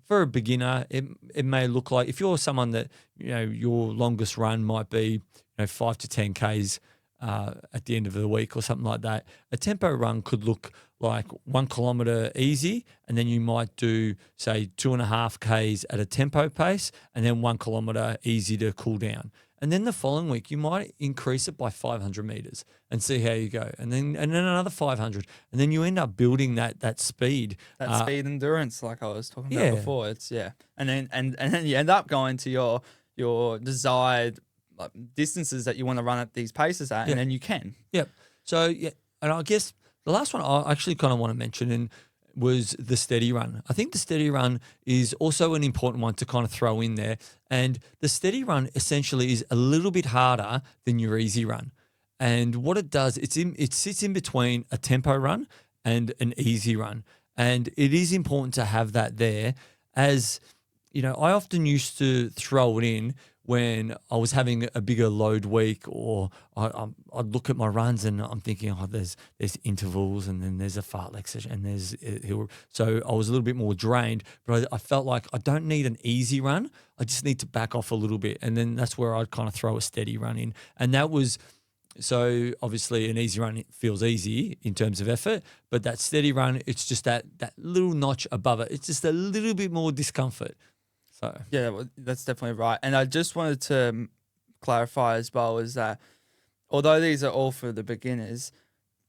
for a beginner, it may look like if you're someone that, your longest run might be, 5 to 10 Ks at the end of the week or something like that. A tempo run could look like 1 kilometer easy, and then you might do, say, 2.5 Ks at a tempo pace, and then 1 kilometer easy to cool down. And then the following week, you might increase it by 500 meters and see how you go. And then another 500. And then you end up building that speed. That speed endurance, like I was talking Yeah. about before. It's and then you end up going to your desired distances that you want to run at these paces at, and then you can. Yep. So and I guess the last one I actually kind of want to mention was the steady run. I think the steady run is also an important one to kind of throw in there. And the steady run essentially is a little bit harder than your easy run. And what it does, it sits in between a tempo run and an easy run. And it is important to have that there. As I often used to throw it in when I was having a bigger load week, or I'd look at my runs and I'm thinking, there's intervals, and then there's a fartlek session, and there's so I was a little bit more drained, but I felt like I don't need an easy run. I just need to back off a little bit, and then that's where I'd kind of throw a steady run in, and that was. So obviously an easy run feels easy in terms of effort, but that steady run, it's just that little notch above it. It's just a little bit more discomfort. So Yeah, well, that's definitely right. And I just wanted to clarify as well is that although these are all for the beginners,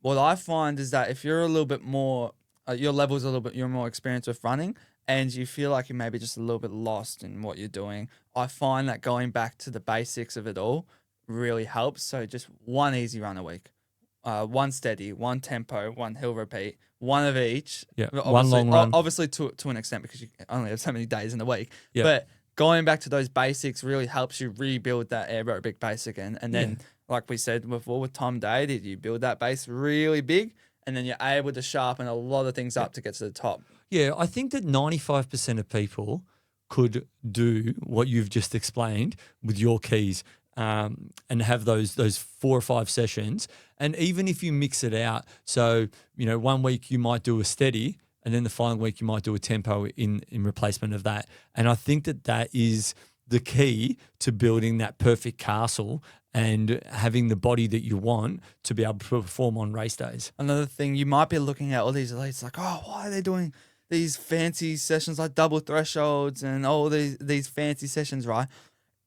what I find is that if you're a little bit more, your level's a little bit, you're more experienced with running, and you feel like you're maybe just a little bit lost in what you're doing, I find that going back to the basics of it all really helps. So just one easy run a week, one steady, one tempo, one hill repeat, one of each. Yeah, Obviously, one long run. Obviously to an extent, because you only have so many days in the week. Yeah. But going back to those basics really helps you rebuild that aerobic base again. And then, like we said before with Tom Dade, you build that base really big, and then you're able to sharpen a lot of things up to get to the top. Yeah, I think that 95% of people could do what you've just explained with your keys. And have those 4 or 5 sessions. And even if you mix it out, so, 1 week you might do a steady, and then the following week you might do a tempo in replacement of that. And I think that is the key to building that perfect castle and having the body that you want to be able to perform on race days. Another thing, you might be looking at all these elites like, why are they doing these fancy sessions like double thresholds and all these fancy sessions, right?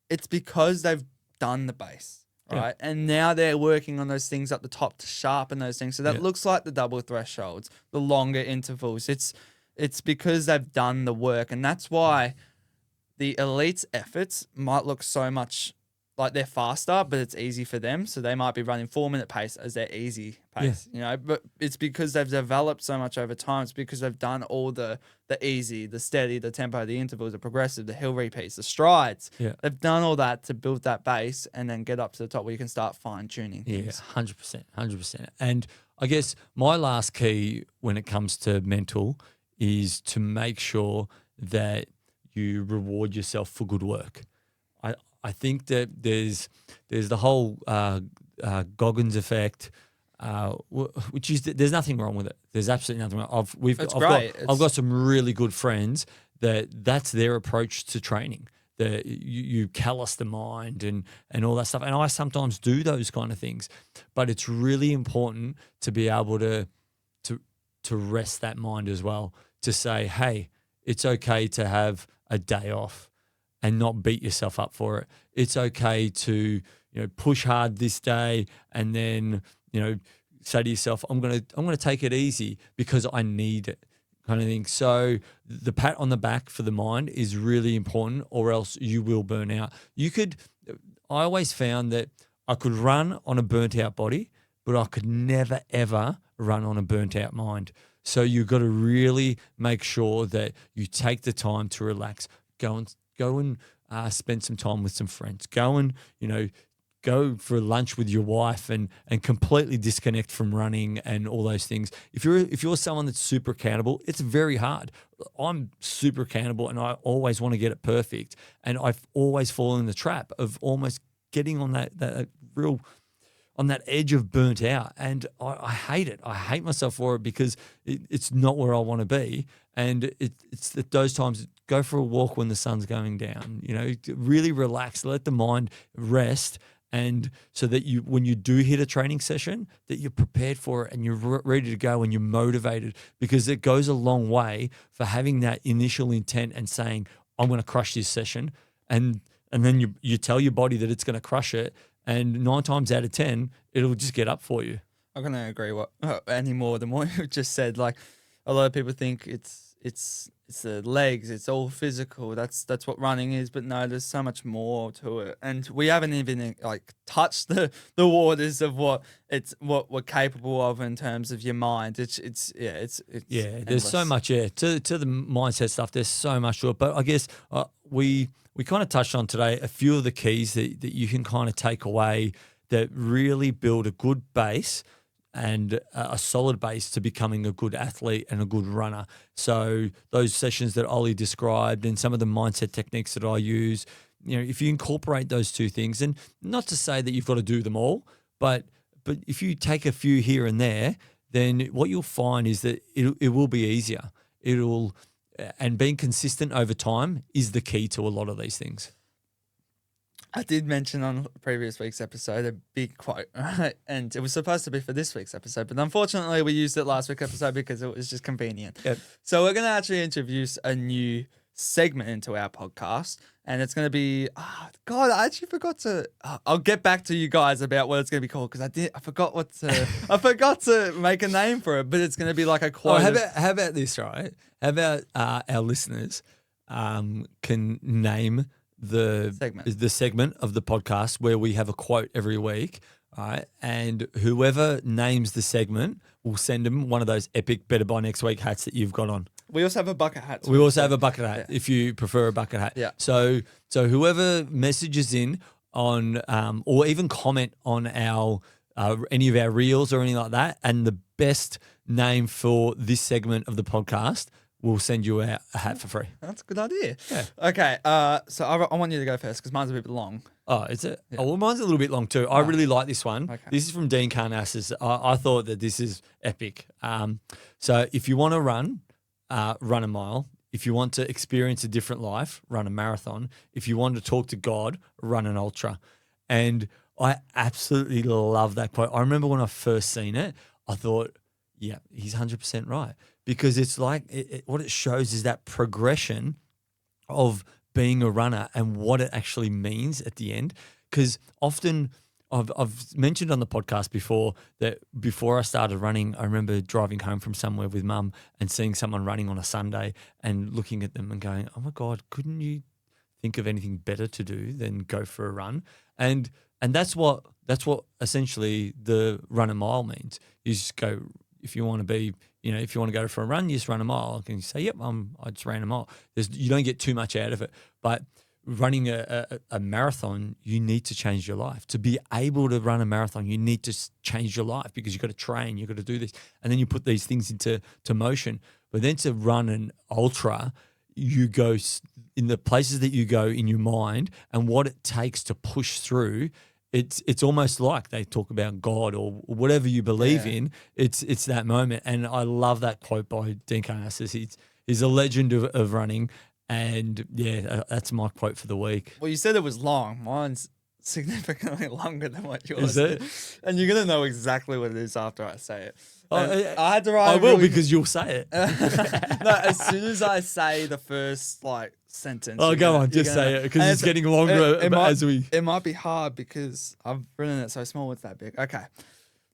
It's because they've done the base, right? Yeah. And now they're working on those things at the top to sharpen those things. So that looks like the double thresholds, the longer intervals. It's because they've done the work. And that's why the elites' efforts might look so much like they're faster, but it's easy for them. So they might be running 4-minute pace as their easy pace, but it's because they've developed so much over time. It's because they've done all the easy, the steady, the tempo, the intervals, the progressive, the hill repeats, the strides. Yeah. They've done all that to build that base and then get up to the top where you can start fine tuning things. Yeah, 100%. And I guess my last key when it comes to mental is to make sure that you reward yourself for good work. I think that there's the whole Goggins effect, which is there's nothing wrong with it. There's absolutely nothing wrong. I've got some really good friends that's their approach to training. That you callous the mind and all that stuff. And I sometimes do those kind of things, but it's really important to be able to rest that mind as well. To say, hey, it's okay to have a day off and not beat yourself up for it. It's okay to, push hard this day and then, say to yourself, I'm gonna take it easy because I need it, kind of thing. So the pat on the back for the mind is really important, or else you will burn out. I always found that I could run on a burnt out body, but I could never ever run on a burnt out mind. So you've got to really make sure that you take the time to relax. Go and spend some time with some friends. Go and, go for lunch with your wife and completely disconnect from running and all those things. If you're someone that's super accountable, it's very hard. I'm super accountable and I always want to get it perfect. And I've always fallen in the trap of almost getting on that real on that edge of burnt out. And I hate it. I hate myself for it because it's not where I want to be. And it's at those times, go for a walk when the sun's going down, really relax, let the mind rest. And so that when you do hit a training session, that you're prepared for it and you're ready to go and you're motivated, because it goes a long way for having that initial intent and saying, I'm going to crush this session. And then you tell your body that it's going to crush it. And 9 times out of 10, it'll just get up for you. I'm gonna agree any more than what you just said. Like, a lot of people think it's the legs, it's all physical. That's what running is. But no, there's so much more to it, and we haven't even like touched the waters of what we're capable of in terms of your mind. It's There's endless. so much to the mindset stuff. There's so much to it, but I guess we kind of touched on today a few of the keys that you can kind of take away that really build a good base and a solid base to becoming a good athlete and a good runner. So those sessions that Ollie described and some of the mindset techniques that I use, if you incorporate those two things, and not to say that you've got to do them all, but if you take a few here and there, then what you'll find is that it will be easier. And being consistent over time is the key to a lot of these things. I did mention on previous week's episode a big quote, right? And it was supposed to be for this week's episode, but unfortunately we used it last week's episode because it was just convenient. Yep. So we're going to actually introduce a new segment into our podcast, and it's going to be, God, I actually forgot to, I'll get back to you guys about what it's going to be called, because I forgot I forgot to make a name for it, but it's going to be like a quote. How about this, right? How about our listeners can name the segment of the podcast where we have a quote every week, all right? And whoever names the segment will send them one of those epic Better By Next Week hats that you've got on. We also have a bucket hat. We also have a bucket hat if you prefer a bucket hat. Yeah. So whoever messages in on or even comment on our any of our reels or anything like that, and the best name for this segment of the podcast, we'll send you a hat for free. That's a good idea. Yeah. Okay. So I want you to go first because mine's a bit long. Oh, is it? Yeah. Oh, well, mine's a little bit long too. I really like this one. Okay. This is from Dean Karnassus. I thought that this is epic. So if you want to run a mile. If you want to experience a different life, run a marathon. If you want to talk to God, run an ultra. And I absolutely love that quote. I remember when I first seen it, I thought, yeah, he's 100% right. Because it's like what it shows is that progression of being a runner and what it actually means at the end. Because often I've mentioned on the podcast before that before I started running, I remember driving home from somewhere with mum and seeing someone running on a Sunday and looking at them and going, oh my God, couldn't you think of anything better to do than go for a run? And that's what essentially the run a mile means. You just go, if you want to be, if you want to go for a run, you just run a mile. And you say, yep, I just ran a mile. You don't get too much out of it. But running a marathon, you need to change your life. To be able to run a marathon, you need to change your life because you've got to train, you've got to do this. And then you put these things into motion. But then to run an ultra, you go in the places that you go in your mind and what it takes to push through. It's almost like they talk about God or whatever you believe in. It's that moment. And I love that quote by Dean Karnassus. He's a legend of running. And yeah, that's my quote for the week. Well, you said it was long. Mine's significantly longer than what yours is. It? And you're going to know exactly what it is after I say it. I had to write. I will because you'll say it. No, as soon as I say the first sentence. Oh, go on, just say it because it's getting longer as we. It might be hard because I've written it so small. It's that big. Okay.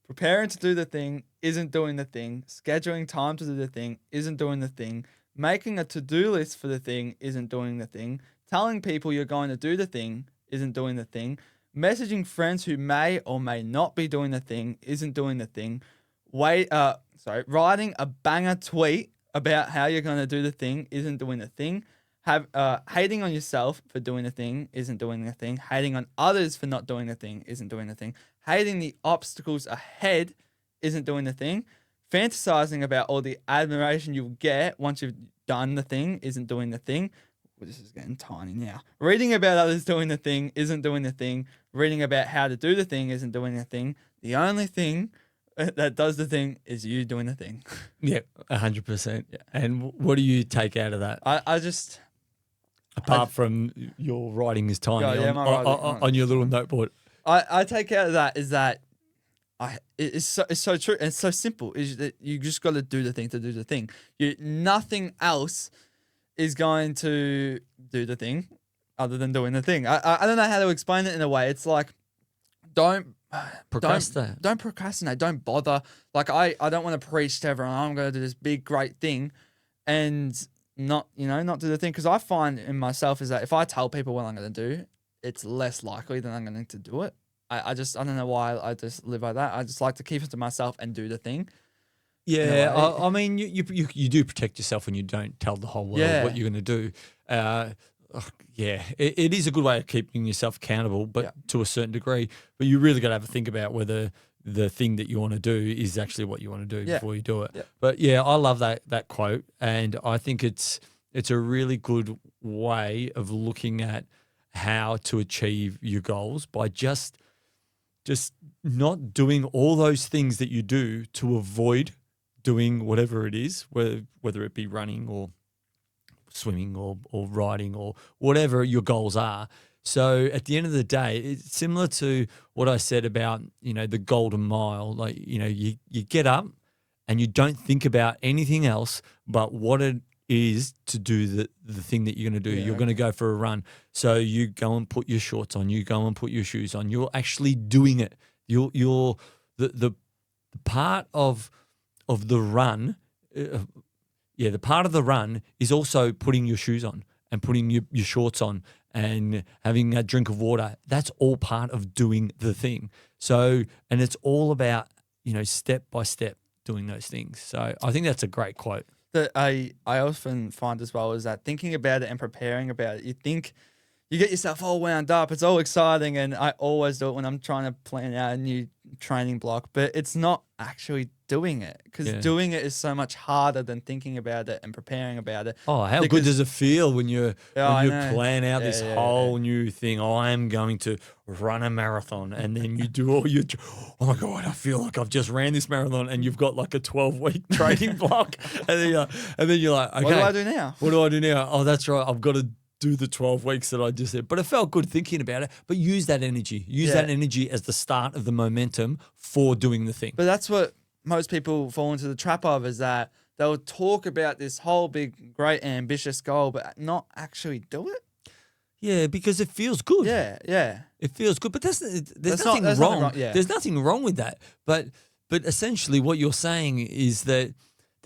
Preparing to do the thing isn't doing the thing. Scheduling time to do the thing isn't doing the thing. Making a to-do list for the thing isn't doing the thing. Telling people you're going to do the thing isn't doing the thing. Messaging friends who may or may not be doing the thing isn't doing the thing. Writing a banger tweet about how you're going to do the thing isn't doing the thing. Hating on yourself for doing the thing isn't doing the thing. Hating on others for not doing the thing isn't doing the thing. Hating the obstacles ahead isn't doing the thing. Fantasizing about all the admiration you'll get once you've done the thing isn't doing the thing. well, this is getting tiny now. Reading about others doing the thing isn't doing the thing. Reading about how to do the thing isn't doing the thing. The only thing that does the thing is you doing the thing. Yeah, 100%. Yeah. And what do you take out of that? I just Apart from your writing is tiny Yeah, my writing- on your little noteboard. I take out of that is that it's so true and it's so simple. Is that you just got to do the thing to do the thing. Nothing else is going to do the thing other than doing the thing. I don't know how to explain it in a way. It's like don't Procrastinate. Don't procrastinate. Don't bother. Like I don't want to preach to everyone. I'm going to do this big great thing, and not do the thing, because I find in myself is that if I tell people what I'm going to do, it's less likely that I'm going to do it. I don't know why I just live like that. I just like to keep it to myself and do the thing. Yeah, I mean, you do protect yourself when you don't tell the whole world what you're going to do. It is a good way of keeping yourself accountable, but to a certain degree. But you really got to have a think about whether the thing that you want to do is actually what you want to do before you do it. Yeah. But yeah, I love that quote, and I think it's a really good way of looking at how to achieve your goals by just not doing all those things that you do to avoid doing whatever it is, whether it be running or swimming or riding or whatever your goals are. So at the end of the day, it's similar to what I said about, the golden mile. Like, you get up and you don't think about anything else but what it is to do the thing that you're going to do. You're going to go for a run. So you go and put your shorts on, you go and put your shoes on. You're actually doing it. You're the part of the run. The part of the run is also putting your shoes on and putting your shorts on and having a drink of water. That's all part of doing the thing. So, and it's all about, step by step doing those things. So I think that's a great quote. That I often find as well is that thinking about it and preparing about it, you get yourself all wound up. It's all exciting, and I always do it when I'm trying to plan out a new training block, but it's not actually doing it, because doing it is so much harder than thinking about it and preparing about it. Oh, how good does it feel when you plan out this whole new thing? Oh, I am going to run a marathon, and then you do all your, oh my God, I feel like I've just ran this marathon, and you've got like a 12-week training block, and then you're like, okay, what do I do now? What do I do now? Oh, that's right, I've got to do the 12 weeks that I just said. But it felt good thinking about it. But use that energy. Use that energy as the start of the momentum for doing the thing. But that's what most people fall into the trap of, is that they'll talk about this whole big, great, ambitious goal, but not actually do it. Yeah, because it feels good. Yeah. It feels good. But there's nothing wrong. There's nothing wrong with that. But essentially what you're saying is that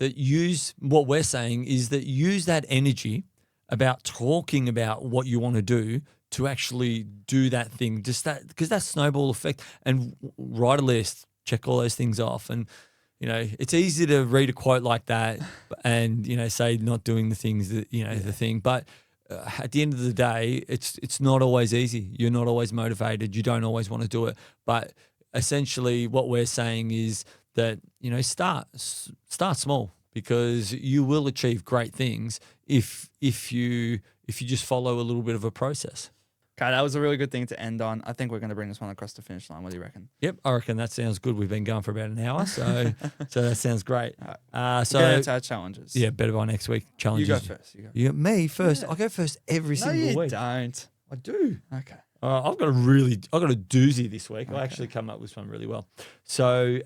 use that energy about talking about what you want to do to actually do that thing, just that, because that snowball effect, and write a list, check all those things off. And, it's easy to read a quote like that and, say not doing the things that, the thing. But at the end of the day, it's not always easy. You're not always motivated. You don't always want to do it. But essentially what we're saying is that, start small, because you will achieve great things if you just follow a little bit of a process. Okay, that was a really good thing to end on. I think we're going to bring this one across the finish line. What do you reckon? Yep, I reckon that sounds good. We've been going for about an hour, so that sounds great. So get into our challenges. Yeah, better by next week. Challenges. You go first. You got me first. Yeah. I go first every single week. No, you don't. I do. Okay. I've got a doozy this week. Okay. I actually come up with one really well. So,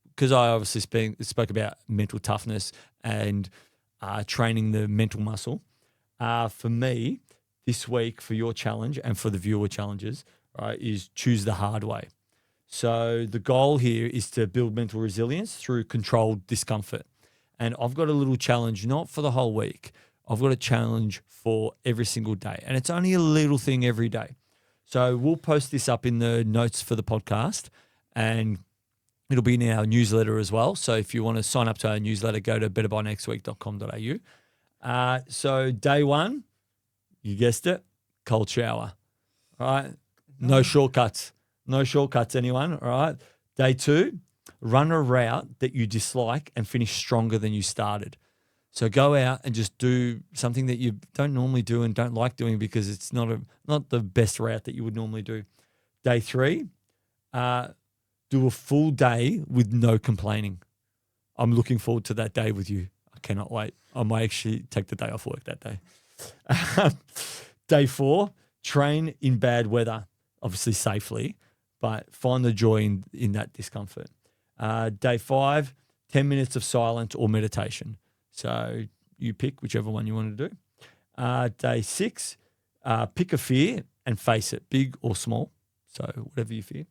because I obviously spoke about mental toughness and training the mental muscle, for me this week, for your challenge and for the viewer challenges, right, is choose the hard way. So the goal here is to build mental resilience through controlled discomfort. And I've got a little challenge, not for the whole week. I've got a challenge for every single day. And it's only a little thing every day. So we'll post this up in the notes for the podcast, and it'll be in our newsletter as well. So if you want to sign up to our newsletter, go to betterbynextweek.com.au. So day one, you guessed it, cold shower. All right? No shortcuts. No shortcuts, anyone. All right? Day two, run a route that you dislike and finish stronger than you started. So go out and just do something that you don't normally do and don't like doing because it's not the best route that you would normally do. Day 3, do a full day with no complaining. I'm looking forward to that day with you. I cannot wait. I might actually take the day off work that day. Day 4, train in bad weather, obviously safely, but find the joy in that discomfort. Day 5, 10 minutes of silence or meditation. So you pick whichever one you want to do. Day 6, pick a fear and face it, big or small. So whatever you fear.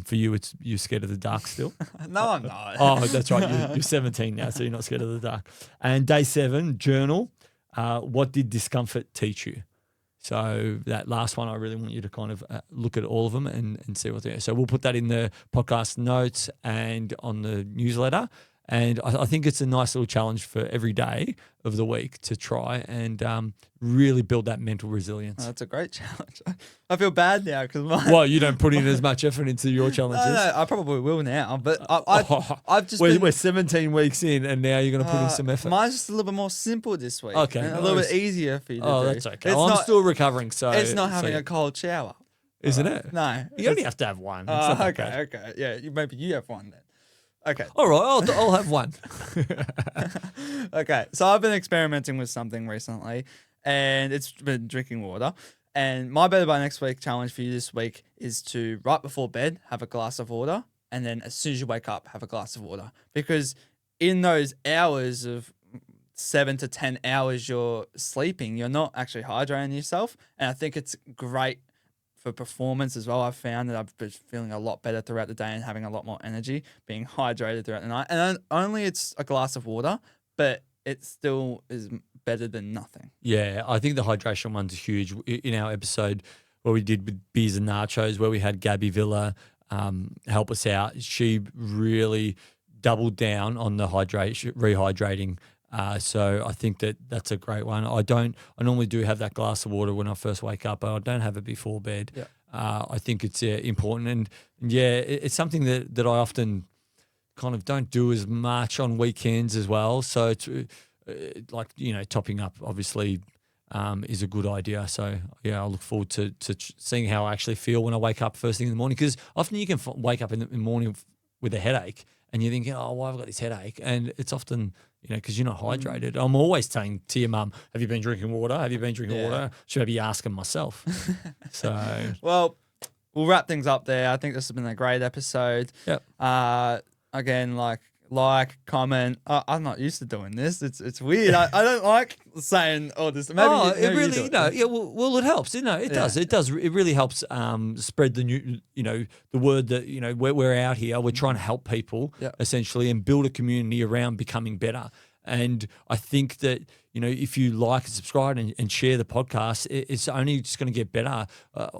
For you, you're scared of the dark still. No, I'm not. Oh, that's right. You're 17 now, so you're not scared of the dark. And day 7, journal. What did discomfort teach you? So that last one, I really want you to kind of look at all of them and see what they are. So we'll put that in the podcast notes and on the newsletter. And I think it's a nice little challenge for every day of the week to try and really build that mental resilience. Oh, that's a great challenge. I feel bad now because Well, you don't put in as much effort into your challenges. No, I probably will now. But I've just we're 17 weeks in, and now you're going to put in some effort. Mine's just a little bit more simple this week. Okay, and a little bit easier for you to do. Oh, that's okay. I'm still recovering, so it's not having a cold shower, isn't it? No, you only have to have one. Okay. Yeah, maybe you have one then. Okay. All right, I'll have one. Okay, so I've been experimenting with something recently, and it's been drinking water. And my Better by Next Week challenge for you this week is to, right before bed, have a glass of water, and then as soon as you wake up, have a glass of water. Because in those hours of 7 to 10 hours you're sleeping, you're not actually hydrating yourself. And I think it's great for performance as well. I've found that I've been feeling a lot better throughout the day and having a lot more energy, being hydrated throughout the night. And only it's a glass of water, but it still is better than nothing. Yeah, I think the hydration one's huge. In our episode where we did with beers and nachos, where we had Gabby Villa help us out, she really doubled down on the rehydrating. So I think that's a great one. I normally do have that glass of water when I first wake up, but I don't have it before bed. Yeah. I think it's important. And yeah, it's something that I often kind of don't do as much on weekends as well. So it's topping up obviously is a good idea. So yeah, I look forward to seeing how I actually feel when I wake up first thing in the morning, because often you can wake up in the morning with a headache and you're thinking, oh, why have I got this headache? And it's often, because you're not hydrated. I'm always saying to your mum, have you been drinking water? Have you been drinking water? Should I be asking myself? So, well, we'll wrap things up there. I think this has been a great episode. Yep. Again, like, comment. I'm not used to doing this. It's weird. I don't like saying all this. Maybe it really, well, it helps. It does. It does. It really helps spread the new, the word that, we're out here. We're trying to help people essentially and build a community around becoming better. And I think that, if you like and subscribe and share the podcast, it's only just going to get better.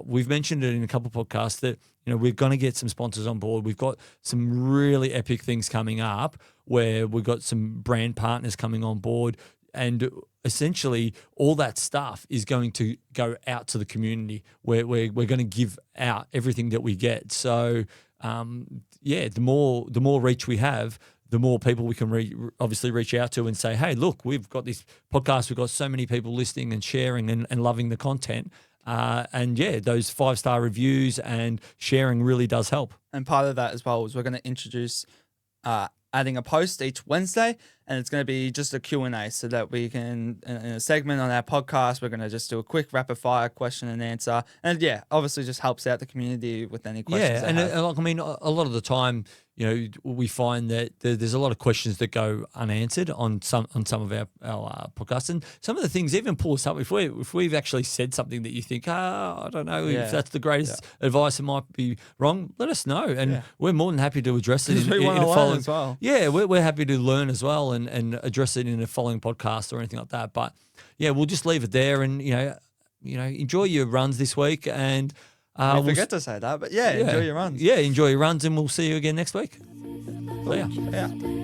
We've mentioned it in a couple of podcasts that, we're going to get some sponsors on board. We've got some really epic things coming up where we've got some brand partners coming on board. And essentially all that stuff is going to go out to the community where we're going to give out everything that we get. So, the more reach we have, the more people we can obviously reach out to and say, hey, look, we've got this podcast. We've got so many people listening and sharing and loving the content. Those 5-star reviews and sharing really does help. And part of that as well is we're going to introduce adding a post each Wednesday, and it's going to be just a Q&A so that we can, in a segment on our podcast, we're going to just do a quick rapid fire question and answer. And obviously just helps out the community with any questions. Yeah, and a lot of the time, we find that there's a lot of questions that go unanswered on some of our podcasts, and some of the things even pull us up if we've actually said something that you think, I don't know if that's the greatest advice, it might be wrong. Let us know, and we're more than happy to address it in a following as well. Yeah, we're happy to learn as well and address it in a following podcast or anything like that. But we'll just leave it there, and enjoy your runs this week, and. We forget to say that, but enjoy your runs. Yeah, enjoy your runs, and we'll see you again next week. See ya. Yeah.